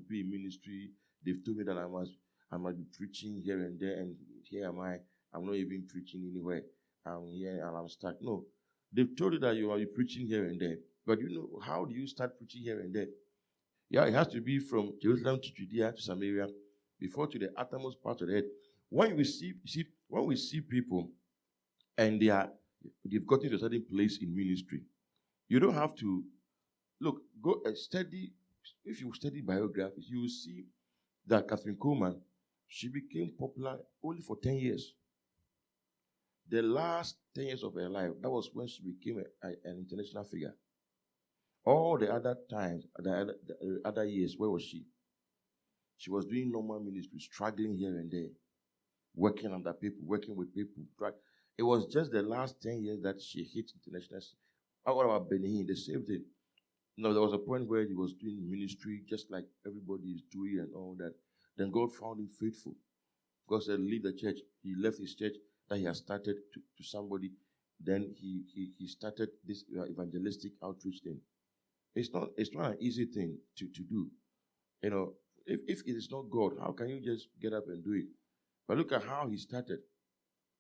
be in ministry. They've told me that I must be preaching here and there, and here am I. I'm not even preaching anywhere. I'm here and I'm stuck. No. They've told you that you are preaching here and there. But how do you start preaching here and there? Yeah, it has to be from Jerusalem to Judea to Samaria, before to the uttermost part of the earth. When we see people and they've gotten to a certain place in ministry, you don't have to go and study. If you study biographies, you will see that Catherine Coleman, she became popular only for 10 years. The last 10 years of her life, that was when she became an international figure. All the other times, the other years, where was she? She was doing normal ministry, struggling here and there, working under people, working with people. It was just the last 10 years that she hit international. What about Benin? The same thing. There was a point where he was doing ministry just like everybody is doing and all that. Then God found him faithful. God said, leave the church. He left his church that he had started to somebody. Then he started this evangelistic outreach thing. It's not an easy thing to do. If it is not God, how can you just get up and do it? But look at how he started.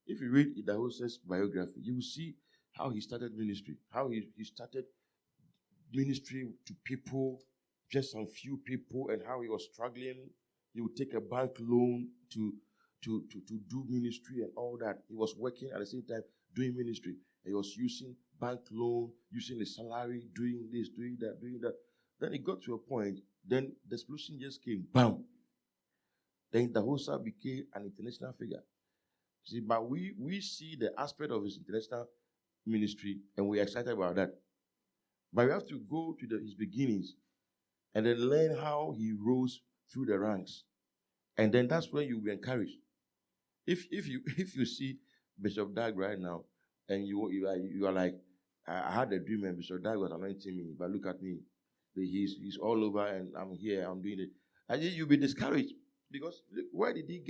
If you read Idahosa's biography, you will see how he started ministry, how he started ministry to people, just some few people, and how he was struggling. He would take a bank loan to do ministry and all that. He was working at the same time doing ministry. He was using bank loan, using the salary, doing this, doing that, doing that. Then it got to a point, then the explosion just came, bam. Then Idahosa became an international figure. See, but we see the aspect of his international ministry and we're excited about that. But we have to go to his beginnings and then learn how he rose through the ranks. And then that's when you'll be encouraged. If you see Bishop Dag right now, and you are like, I had a dream and Bishop Dag was anointing me, but look at me. He's all over and I'm here, I'm doing it. And then you'll be discouraged. Because where did he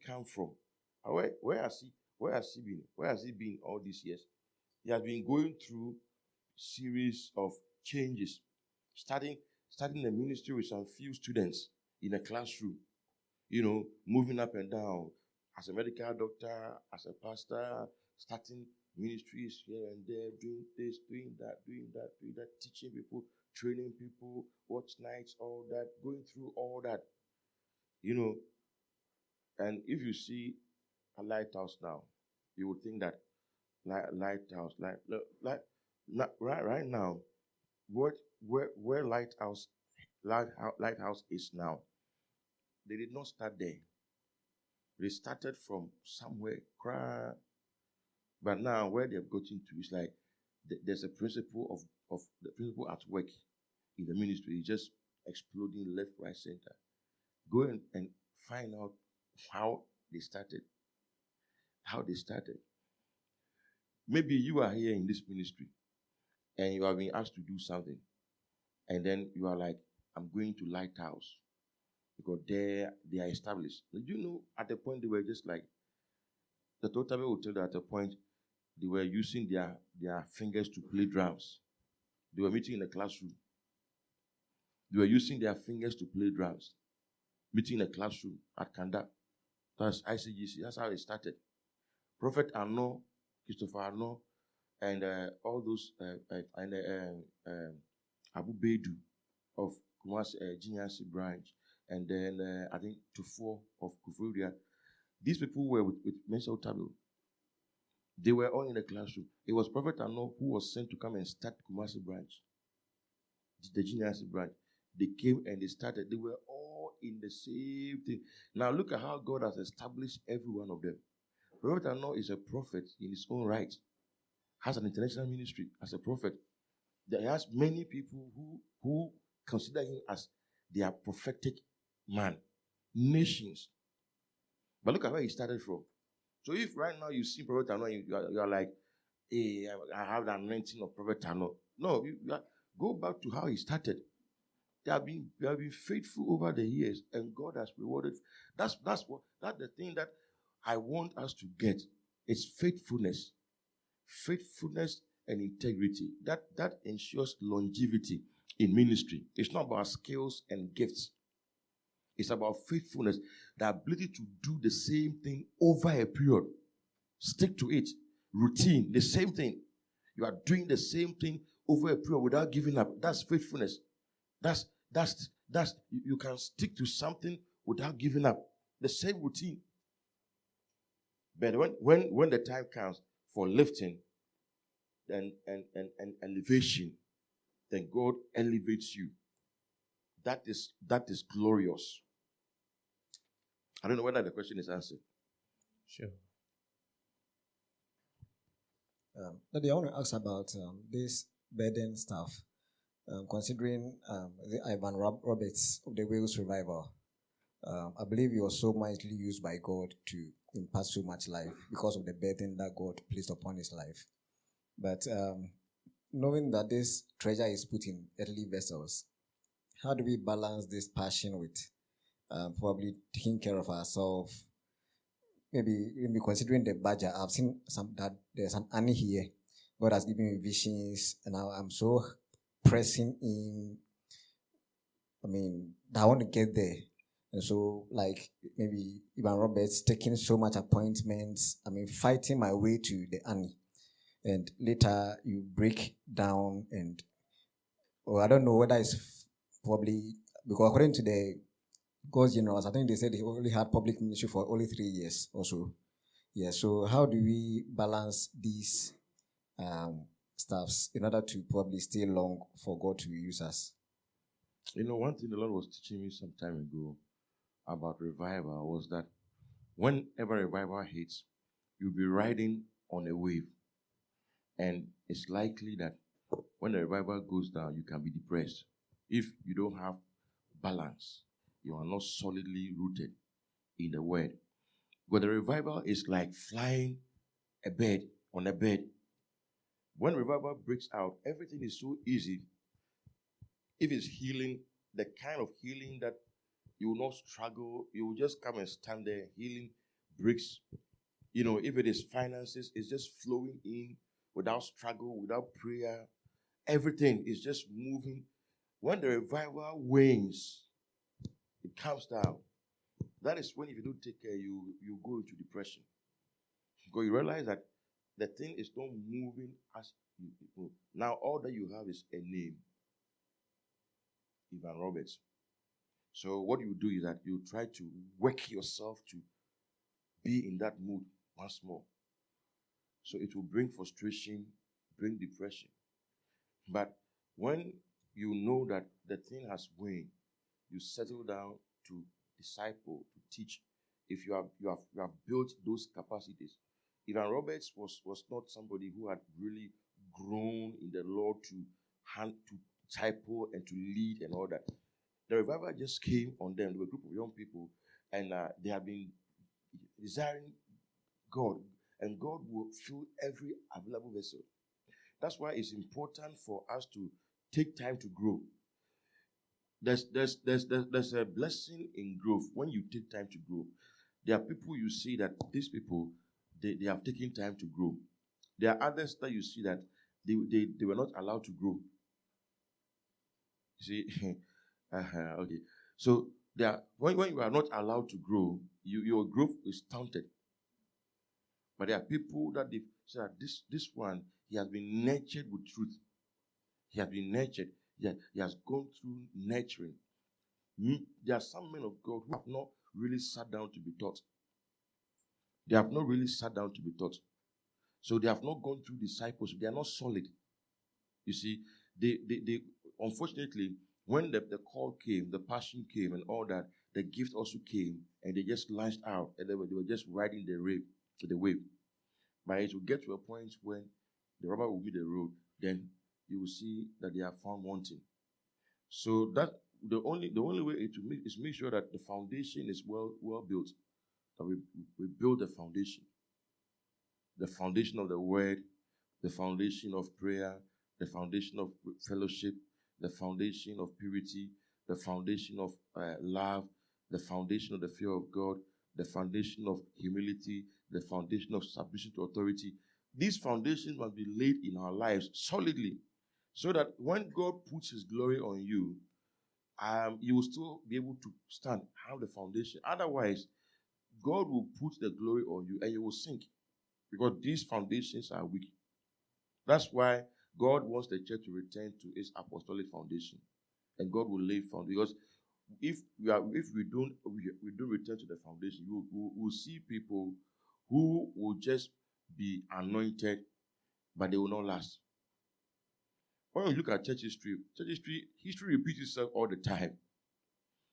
come from? Where has he been? Where has he been all these years? He has been going through series of changes, starting the ministry with some few students in a classroom, moving up and down as a medical doctor, as a pastor, starting ministries here and there, doing this, doing that, teaching people, training people, watch nights, all that, going through all that, And if you see a lighthouse now, you would think that lighthouse, right now, where lighthouse is now, they did not start there. They started from somewhere, but now where they've gotten to is like there's a principle of the principle at work in the ministry. It's just exploding left, right, center. Go and find out how they started. Maybe you are here in this ministry and you have been asked to do something, and then you are like, I'm going to Lighthouse because there they are established. Did you know at the point they were just like, the Totabe will tell you at a point they were using their fingers to play drums. They were meeting in a classroom. They were using their fingers to play drums. Meeting in a classroom at Kanda. That's ICGC. That's how it started. Prophet Arno, Christopher Arno, and all those, Abu Bedu of Kumasi Jinyasi branch, and then I think Tufo of Kufuria. These people were with Mensa Otabil. They were all in the classroom. It was Prophet Arno who was sent to come and start Kumasi branch, the Jinyasi branch. They came and they started. They were all in the same thing. Now look at how God has established every one of them. Prophet Arno is a prophet in his own right. Has an international ministry as a prophet. There has many people who consider him as their prophetic man. Nations. But look at where he started from. So if right now you see Prophet Arno, you are like, hey, I have the anointing of Prophet Arno. No, go back to how he started. They have been faithful over the years, and God has rewarded. That's the thing that I want us to get. It's faithfulness. Faithfulness and integrity. That ensures longevity in ministry. It's not about skills and gifts. It's about faithfulness, the ability to do the same thing over a period. Stick to it. Routine, the same thing. You are doing the same thing over a period without giving up. That's faithfulness. That's you can stick to something without giving up. The same routine. But when the time comes for lifting and elevation, then God elevates you. That is glorious. I don't know whether the question is answered. Sure. Daddy, I want to ask about this burden stuff. Considering the Ivan Roberts of the Wales Revival, I believe he was so mightily used by God to impart so much life because of the burden that God placed upon his life. But knowing that this treasure is put in earthly vessels, how do we balance this passion with probably taking care of ourselves? Maybe considering the budget, I've seen that there's an Annie here. God has given me visions, and now I'm so pressing in. I want to get there. And so, like, maybe Ivan Roberts taking so much appointments, fighting my way to the Annie. And later you break down I don't know whether it's probably, because according to the God's generals, I think they said he only had public ministry for only 3 years or so. Yeah, so how do we balance these stuffs in order to probably stay long for God to use us? One thing the Lord was teaching me some time ago about revival was that whenever revival hits, you'll be riding on a wave. And it's likely that when the revival goes down, you can be depressed. If you don't have balance, you are not solidly rooted in the word. But the revival is like flying a bird on a bed. When revival breaks out, everything is so easy. If it's healing, the kind of healing that you will not struggle, you will just come and stand there, healing breaks. If it is finances, it's just flowing in without struggle, without prayer. Everything is just moving. When the revival wanes, it comes down. That is when, if you don't take care, you go into depression. Because you realize that the thing is not moving as you move. Now, all that you have is a name. Ivan Roberts. So what you do is that you try to work yourself to be in that mood once more. So it will bring frustration, bring depression. But when you know that the thing has waned, you settle down to disciple, to teach. If you have built those capacities. Ivan Roberts was not somebody who had really grown in the Lord to disciple and to lead and all that. The revival just came on them. They were a group of young people, and they have been desiring God, and God will fill every available vessel. That's why it's important for us to take time to grow. There's a blessing in growth when you take time to grow. There are people you see that these people they have taken time to grow. There are others that you see that they were not allowed to grow. You see, okay. So when you are not allowed to grow, your growth is stunted. But there are people that they say that this one, he has been nurtured with truth. He has been nurtured. He has gone through nurturing. There are some men of God who have not really sat down to be taught. They have not really sat down to be taught. So they have not gone through discipleship. They are not solid. You see, they unfortunately, when the call came, the passion came and all that, the gift also came, and they just launched out, and they were just riding the wave. But it will get to a point when the rubber will meet the road, then you will see that they are found wanting. So that the only way is make sure that the foundation is well built. That we build the foundation. The foundation of the word, the foundation of prayer, the foundation of fellowship, the foundation of purity, the foundation of love, the foundation of the fear of God, the foundation of humility, the foundation of submission to authority. These foundations must be laid in our lives solidly, so that when God puts His glory on you, you will still be able to stand, have the foundation. Otherwise, God will put the glory on you and you will sink. Because these foundations are weak. That's why God wants the church to return to its apostolic foundation. And God will lay foundation. Because if we don't return to the foundation, we'll see people who will just be anointed, but they will not last. When you look at church history repeats itself all the time.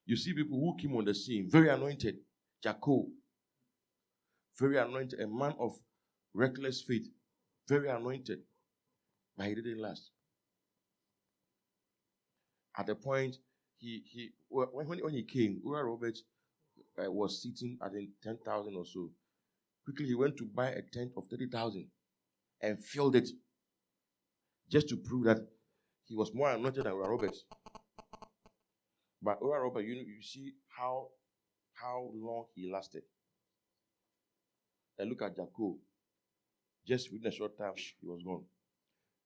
You see people who came on the scene, very anointed. Jacob, very anointed, a man of reckless faith, very anointed, but he didn't last. At the point, when he came, Uriah Roberts was sitting at 10,000 or so. Quickly, he went to buy a tent of 30,000 and filled it, just to prove that he was more anointed than Uriah Roberts. But Uriah Roberts, you see how long he lasted. And look at Jacob. Just within a short time, he was gone.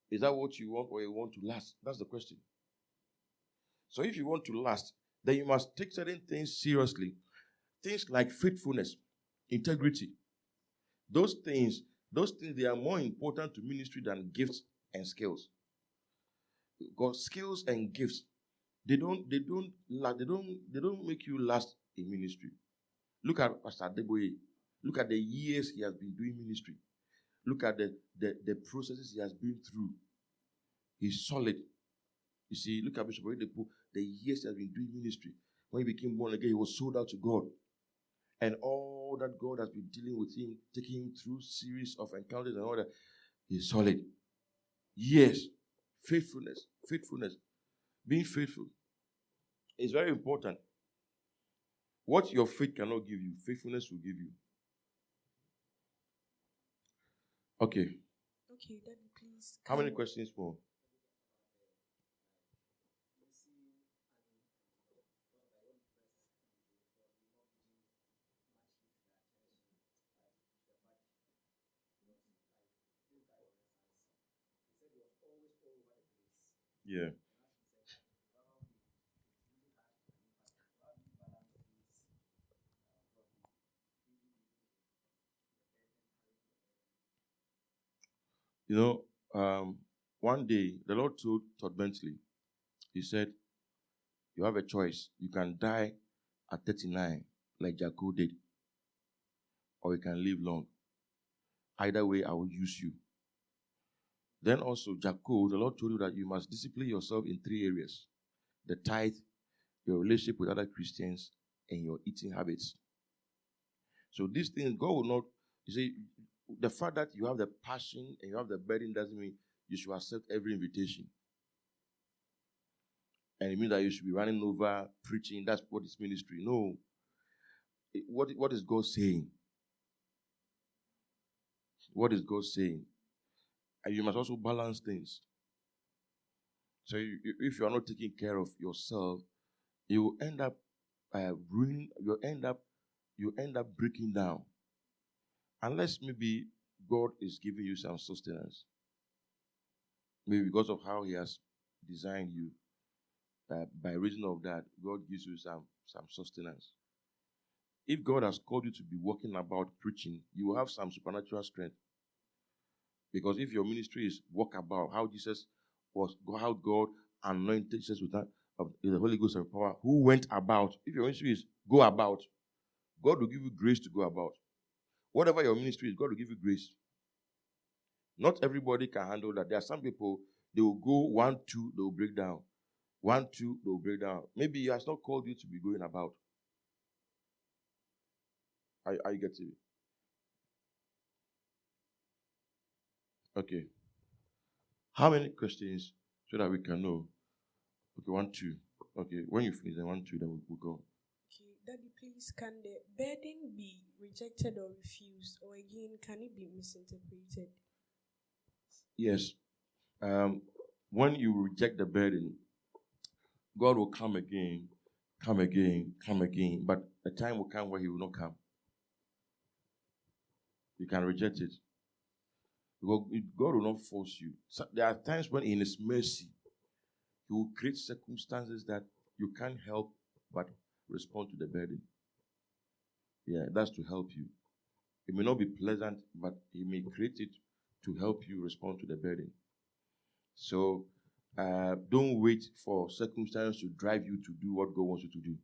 Is that what you want, or you want to last? That's the question. So if you want to last, then you must take certain things seriously. Things like faithfulness, integrity. Those things, they are more important to ministry than gifts and skills. Because skills and gifts, they don't make you last in ministry. Look at Pastor Adeboye. Look at the years he has been doing ministry. Look at the processes he has been through. He's solid. You see, look at Bishop Oyedepo, the years he has been doing ministry. When he became born again, he was sold out to God. And all that God has been dealing with him, taking him through series of encounters and all that, he's solid. Years. Faithfulness. Being faithful is very important. What your faith cannot give you, faithfulness will give you. Okay. Okay, Daddy, please. How many questions more? Yeah. One day, the Lord told Todd Bentley, he said, you have a choice. You can die at 39, like Jacob did, or you can live long. Either way, I will use you. Then also, Jacob, the Lord told you that you must discipline yourself in 3 areas: the tithe, your relationship with other Christians, and your eating habits. So these things, God will not, you see, the fact that you have the passion and you have the burden doesn't mean you should accept every invitation. And it means that you should be running over, preaching. That's what is ministry. No. What is God saying? What is God saying? And you must also balance things. So if you are not taking care of yourself, you will end up you end up breaking down. Unless maybe God is giving you some sustenance. Maybe because of how He has designed you. By reason of that, God gives you some sustenance. If God has called you to be walking about preaching, you will have some supernatural strength. Because if your ministry is walk about, how God anointed Jesus with that of the Holy Ghost and power, who went about. If your ministry is go about, God will give you grace to go about. Whatever your ministry is, God will give you grace. Not everybody can handle that. There are some people, they will go 1, 2, they will break down. 1, 2, they will break down. Maybe He has not called you to be going about. Are you getting it? Okay. How many questions so that we can know? Okay, 1, 2. Okay, when you finish, then 1, 2, then we'll go. Okay, Daddy, please, can the burden be rejected or refused? Or again, can it be misinterpreted? Yes. When you reject the burden, God will come again. But a time will come where He will not come. You can reject it. God will not force you. So there are times when in His mercy, He will create circumstances that you can't help but respond to the burden. Yeah, that's to help you. It may not be pleasant, but He may create it to help you respond to the burden. So don't wait for circumstances to drive you to do what God wants you to do.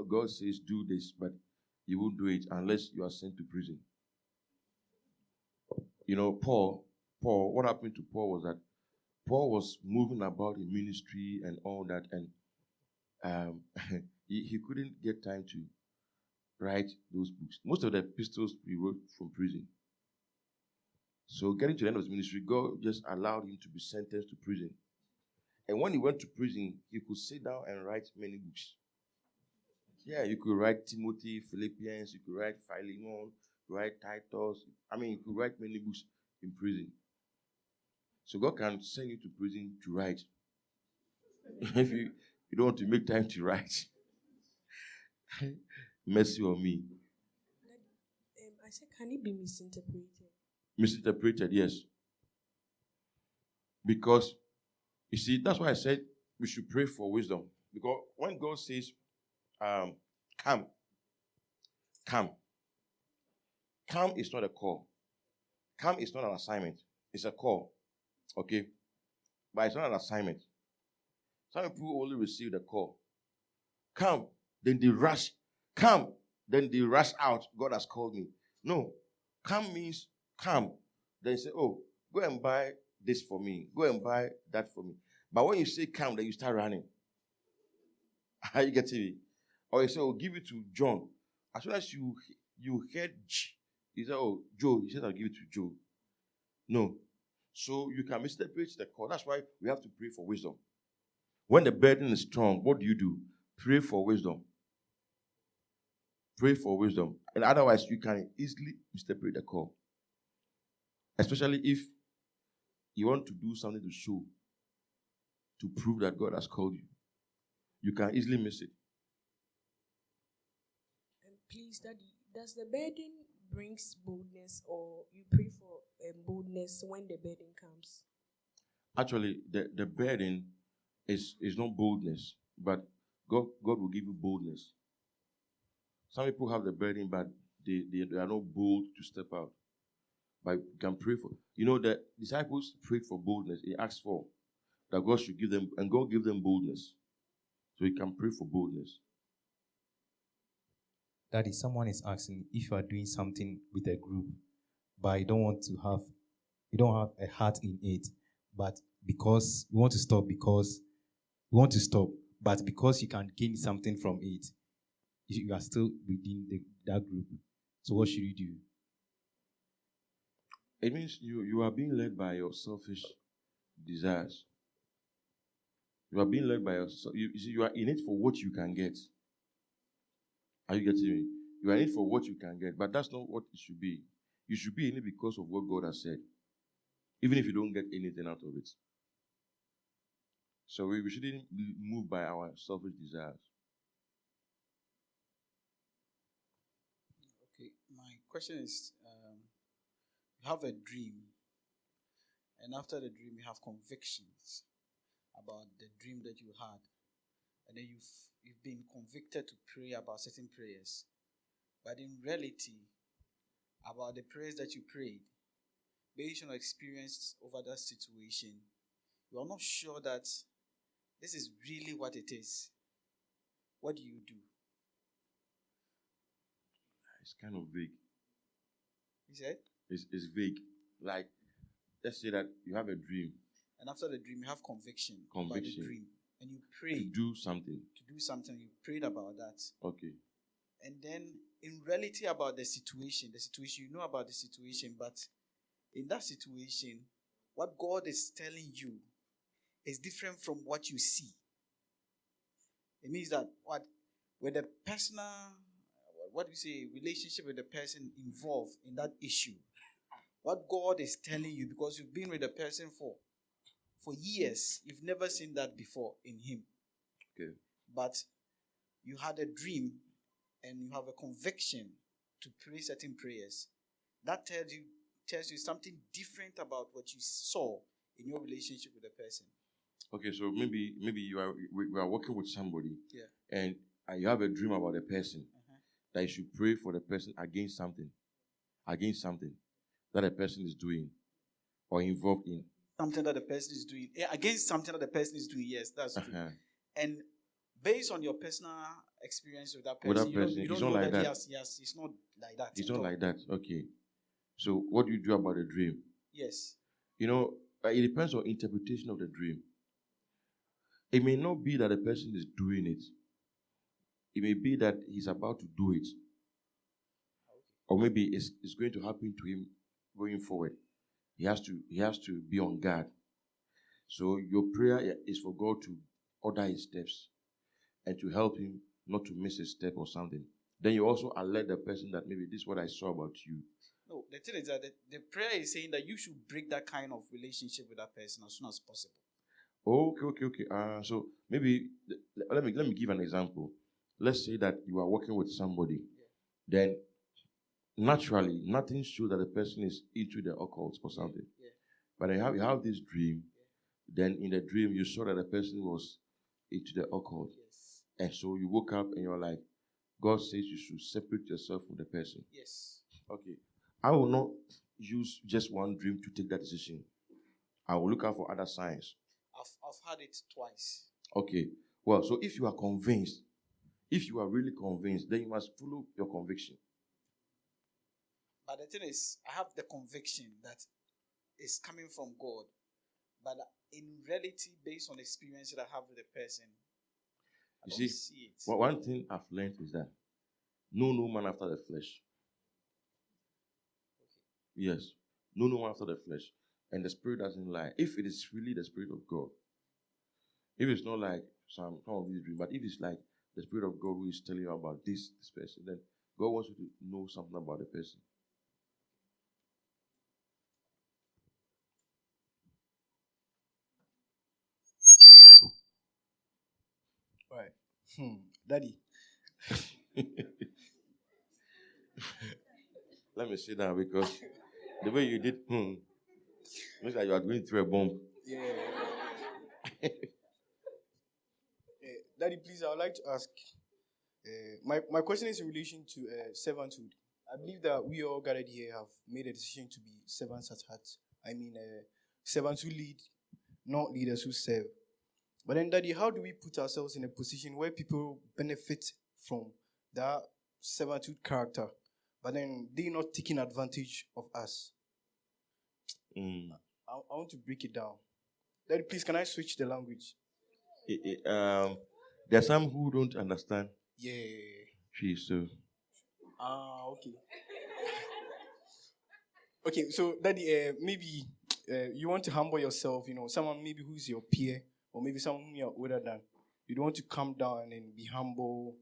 God says do this, but you won't do it unless you are sent to prison. You know, Paul, what happened to Paul was that Paul was moving about in ministry and all that, and he couldn't get time to write those books. Most of the epistles he wrote from prison. So getting to the end of his ministry, God just allowed him to be sentenced to prison. And when he went to prison, he could sit down and write many books. Yeah, you could write Timothy, Philippians, you could write Philemon, write Titus. I mean, you could write many books in prison. So God can send you to prison to write. If you don't want to make time to write. Mercy on me. I said, can it be misinterpreted? Misinterpreted, yes. Because, you see, that's why I said we should pray for wisdom. Because when God says, come is not a call. Come is not an assignment. It's a call. Okay? But it's not an assignment. Some people only receive the call. Come, then they rush. Come, then they rush out. God has called me. No. Come means come. Then you say, oh, go and buy this for me. Go and buy that for me. But when you say come, then you start running. Are you getting me? Or you say, oh, give it to John. As soon as you heard you say, oh, Joe. He says, I'll give it to Joe. No. So you can misinterpret the call. That's why we have to pray for wisdom. When the burden is strong, what do? Pray for wisdom. Pray for wisdom. And otherwise, you can easily misinterpret the call. Especially if you want to do something to show, to prove that God has called you. You can easily miss it. And please, Daddy, does the burden brings boldness, or you pray for boldness when the burden comes? Actually, the burden is not boldness, but God will give you boldness. Some people have the burden, but they are not bold to step out. But you can pray for. You know, the disciples prayed for boldness. They asked for that God should give them, and God gave them boldness. So you can pray for boldness. That is, someone is asking if you are doing something with a group, but you don't have a heart in it, but because you want to stop, but because you can gain something from it, you are still within that group. So what should you do? It means you are being led by your selfish desires. You are being led by yourself. You see, you are in it for what you can get. Are you getting me? You are in it for what you can get, but that's not what it should be. You should be in it because of what God has said, even if you don't get anything out of it. So we shouldn't be moved by our selfish desires. Okay, my question is, you have a dream, and after the dream, you have convictions about the dream that you had, and then you've been convicted to pray about certain prayers, but in reality, about the prayers that you prayed, based on your experience over that situation, you are not sure that this is really what it is. What do you do? It's kind of vague. You said? It's vague. Like, let's say that you have a dream. And after the dream, you have conviction about the dream. And you pray. To do something. You prayed about that. Okay. And then, in reality about the situation, you know about the situation, but in that situation, what God is telling you is different from what you see. It means that with the personal, relationship with the person involved in that issue, what God is telling you, because you've been with the person for years, you've never seen that before in him. Okay. But you had a dream and you have a conviction to pray certain prayers. That tells you something different about what you saw in your relationship with the person. Okay, so maybe we are working with somebody, yeah, and you have a dream about a person, that you should pray for the person against something that the person is doing or involved in. Something that the person is doing. Against something that the person is doing, yes, that's true. And based on your personal experience with that person, you don't know that he's not like that. He's not like that. Okay. So what do you do about the dream? Yes. It depends on interpretation of the dream. It may not be that the person is doing it. It may be that he's about to do it. Or maybe it's going to happen to him going forward. He has to be on guard. So your prayer is for God to order his steps and to help him not to miss a step or something. Then you also alert the person that maybe this is what I saw about you. No, the thing is that the prayer is saying that you should break that kind of relationship with that person as soon as possible. Okay. So maybe let me give an example. Let's say that you are working with somebody, then naturally nothing shows that the person is into the occult or something. But you have this dream. Then in the dream you saw that the person was into the occult, and so you woke up and you're like, God says you should separate yourself from the person. Yes. Okay. I will not use just one dream to take that decision. I will look out for other signs. I've had it twice. Okay. Well, so if you are convinced, if you are really convinced, then you must follow your conviction. But the thing is, I have the conviction that it's coming from God. But in reality, based on the experience that I have with the person, I don't see it. Well, one thing I've learned is that no man after the flesh. Yes. No man after the flesh. And the spirit doesn't lie. If it is really the spirit of God, if it's not like some of these dreams, but if it's like the spirit of God who is telling you about this person, then God wants you to know something about the person. Right. Daddy. Let me sit down because the way you did, looks like you are going through a bomb. Yeah. Daddy, please, I would like to ask. My question is in relation to servanthood. I believe that we all gathered here have made a decision to be servants at heart. I mean, servants who lead, not leaders who serve. But then, Daddy, how do we put ourselves in a position where people benefit from that servanthood character, but then they're not taking advantage of us? I want to break it down. Daddy, please, can I switch the language? There are some who don't understand. Yeah. So. Okay. Okay, so Daddy, maybe you want to humble yourself, someone maybe who's your peer, or maybe someone whom you're older than. You don't want to come down and be humble,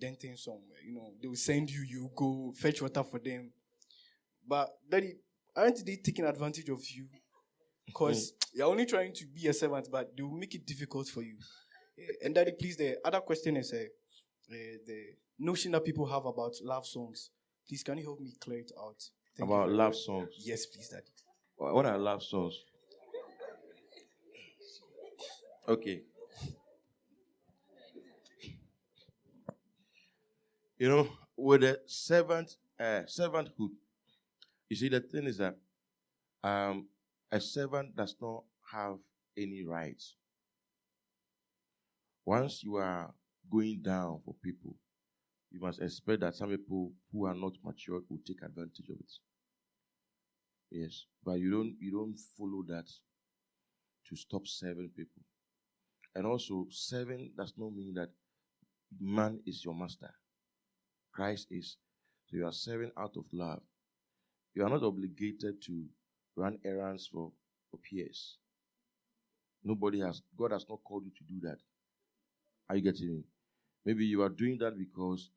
then think somewhere. They will send you, you go fetch water for them. But Daddy, aren't they taking advantage of you? Because you're only trying to be a servant, but they will make it difficult for you. And Daddy, please, the other question is the notion that people have about love songs. Please, can you help me clear it out? About love songs? Yes, please, Daddy. What are love songs? Okay. With the servanthood, you see, the thing is that a servant does not have any rights. Once you are going down for people, you must expect that some people who are not matured will take advantage of it. Yes, but you don't follow that to stop serving people. And also, serving does not mean that man is your master. Christ is. So you are serving out of love. You are not obligated to run errands for peers. God has not called you to do that. Are you getting me? Maybe you are doing that because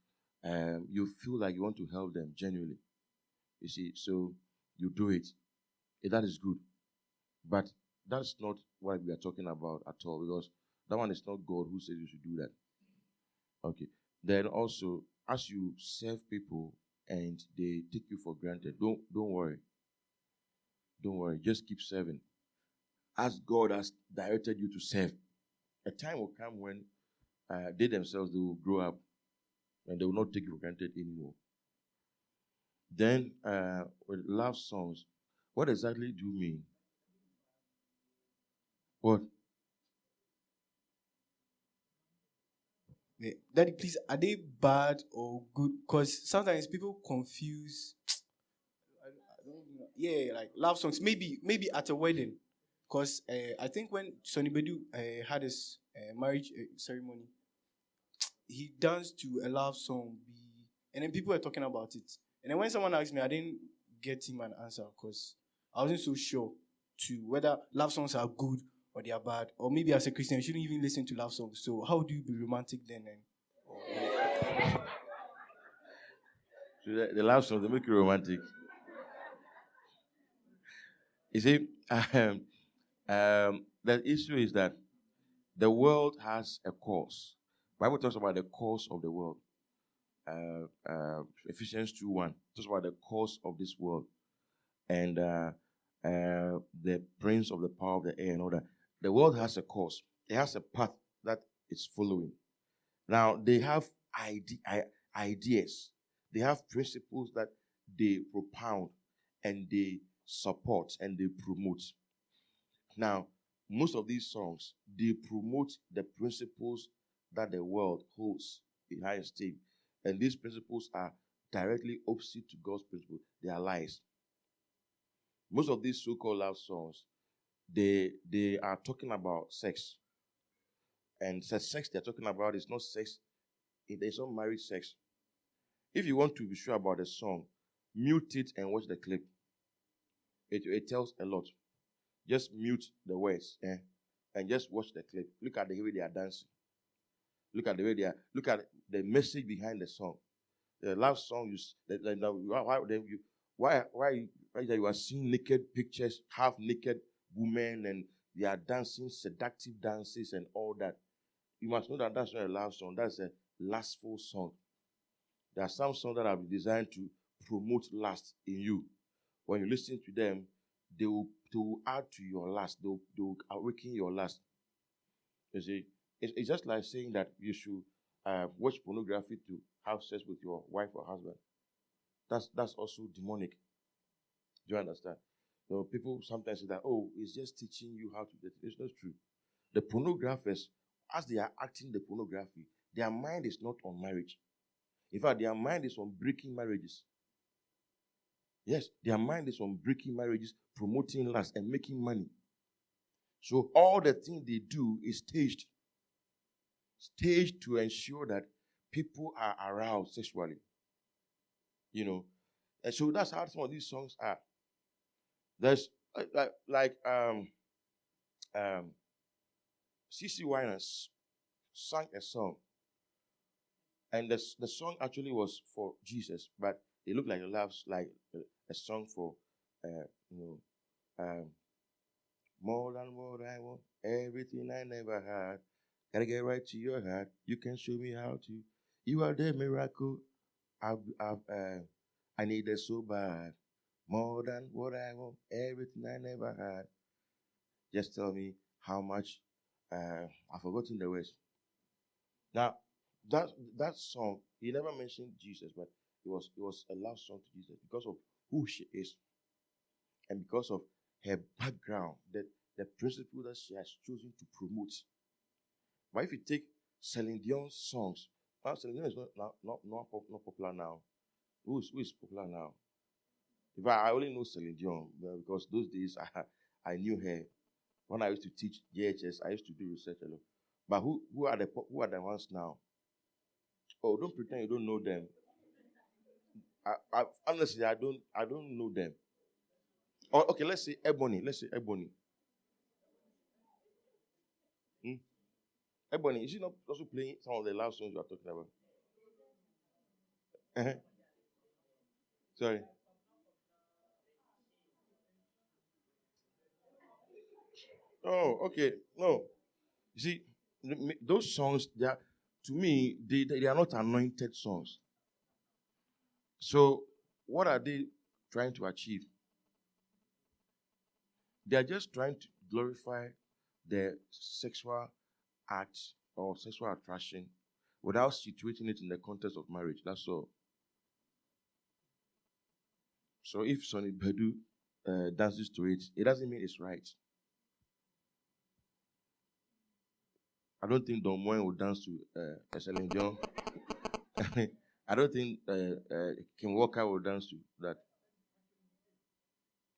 you feel like you want to help them genuinely. You see, so you do it. That is good. But that's not what we are talking about at all, because that one is not God who says you should do that. Okay. Then also, as you serve people and they take you for granted, don't worry. Don't worry. Just keep serving. As God has directed you to serve, a time will come when they themselves, they will grow up. and they will not take you for granted anymore. Then, with love songs, what exactly do you mean? What? Yeah. Daddy, please, are they bad or good? Because sometimes people confuse. I don't know. Yeah, like love songs. Maybe at a wedding. Because I think when Sonny Bedu had his marriage ceremony, he danced to a love song. And then people were talking about it. And then when someone asked me, I didn't get him an answer because I wasn't so sure to whether love songs are good or they are bad. Or maybe as a Christian, you shouldn't even listen to love songs. So how do you be romantic then? So the love songs, they make you romantic. You see, the issue is that the world has a cause. Bible talks about the cause of the world. Ephesians 2:1 talks about the cause of this world and the prince of the power of the air and all that. The world has a cause. It has a path that it's following. Now, they have ideas. They have principles that they propound and they support and they promote. Now, most of these songs, they promote the principles that the world holds in high esteem. And these principles are directly opposite to God's principles. They are lies. Most of these so-called love songs, they are talking about sex. And the sex they're talking about is not sex. It's not marriage sex. If you want to be sure about the song, mute it and watch the clip. It tells a lot. Just mute the words and just watch the clip. Look at the way they are dancing. Look at the way they are. Look at the message behind the song. The love song, why you are seeing naked pictures, half naked women, and they are dancing seductive dances and all that. You must know that that's not a love song. That's a lustful song. There are some songs that are designed to promote lust in you. When you listen to them, they will add to your lust. They will awaken your lust. You see, it's just like saying that you should watch pornography to have sex with your wife or husband. That's also demonic. Do you understand? So people sometimes say that, oh, it's just teaching you how to do it. It's not true. The pornographers, as they are acting the pornography, their mind is not on marriage. In fact, their mind is on breaking marriages. Yes, their mind is on breaking marriages, promoting lust, and making money. So all the things they do is staged. Staged to ensure that people are aroused sexually. You know. And so that's how some of these songs are. There's C.C. Winers sang a song. And the song actually was for Jesus, but it looked like a song for, more than what I want, everything I never had. Gotta get right to your heart. You can show me how to. You are the miracle I needed so bad. More than what I want, everything I never had. Just tell me how much. I've forgotten the words. Now, that song, he never mentioned Jesus, but it was a love song to Jesus because of who she is and because of her background, the principle that she has chosen to promote. But if you take Celine Dion's songs, now Celine Dion is not popular now. Who is popular now? In fact, I only know Celine Dion because those days I knew her. When I used to teach JHS, I used to do research a lot. But who are the ones now? Oh, don't pretend you don't know them. Honestly, I don't know them. Oh, okay, let's say Ebony. Ebony, is she not also playing some of the love songs you are talking about? Sorry. Oh, okay. No. You see, those songs, to me, they are not anointed songs. So, what are they trying to achieve? They are just trying to glorify the sexual act or sexual attraction without situating it in the context of marriage. That's all. So if Sonny Bedu dances to it, it doesn't mean it's right. I don't think Don Moen will dance to Celine Dion. I don't think Kim Walker will dance to that.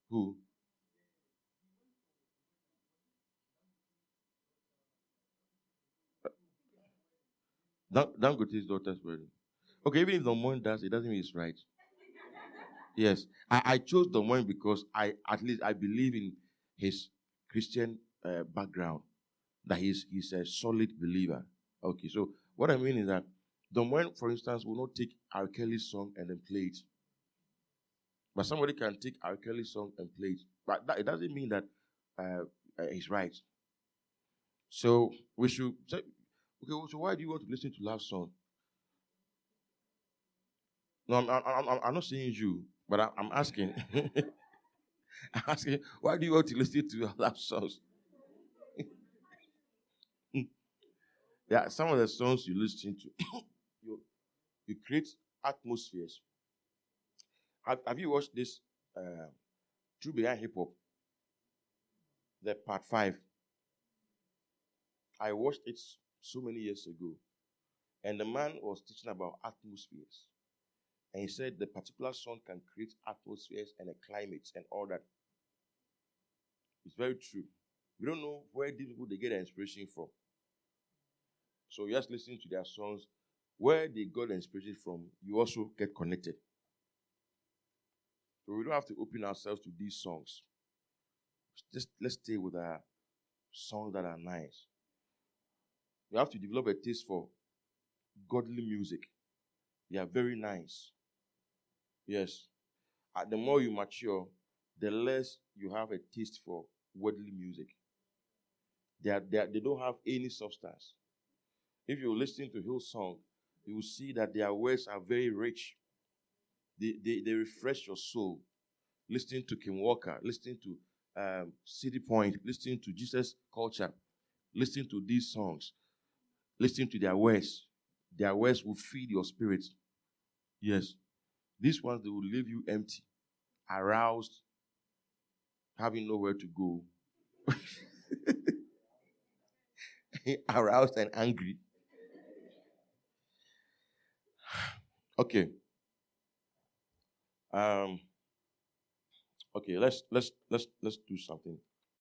Who? Dangote's daughter's wedding. Okay, even if Don Moen does, it doesn't mean it's right. Yes, I chose Don Moen because I believe in his Christian background, that he's a solid believer. Okay, so what I mean is that Don Moen, for instance, will not take R. Kelly's song and then play it. But somebody can take R. Kelly's song and play it. But it doesn't mean that he's right. So we should say, okay, so why do you want to listen to love song? No, I'm not saying you, but I'm asking. I'm asking, why do you want to listen to love songs? Yeah, some of the songs you listen to, you create atmospheres. Have you watched this True Behind Hip Hop? The part 5. I watched it so many years ago. And the man was teaching about atmospheres. And he said the particular song can create atmospheres and a climate and all that. It's very true. We don't know where these people they get their inspiration from. So you just listen to their songs. Where they got the inspiration from, you also get connected. So we don't have to open ourselves to these songs. Just let's stay with our songs that are nice. You have to develop a taste for godly music. They are very nice. Yes. The more you mature, the less you have a taste for worldly music. They don't have any substance. If you listen to Hillsong, you will see that their words are very rich. They refresh your soul. Listening to Kim Walker, listening to City Point, listening to Jesus Culture, listening to these songs, listening to their words. Their words will feed your spirit. Yes. These ones, they will leave you empty, aroused, having nowhere to go. Aroused and angry. Okay. Okay, let's do something.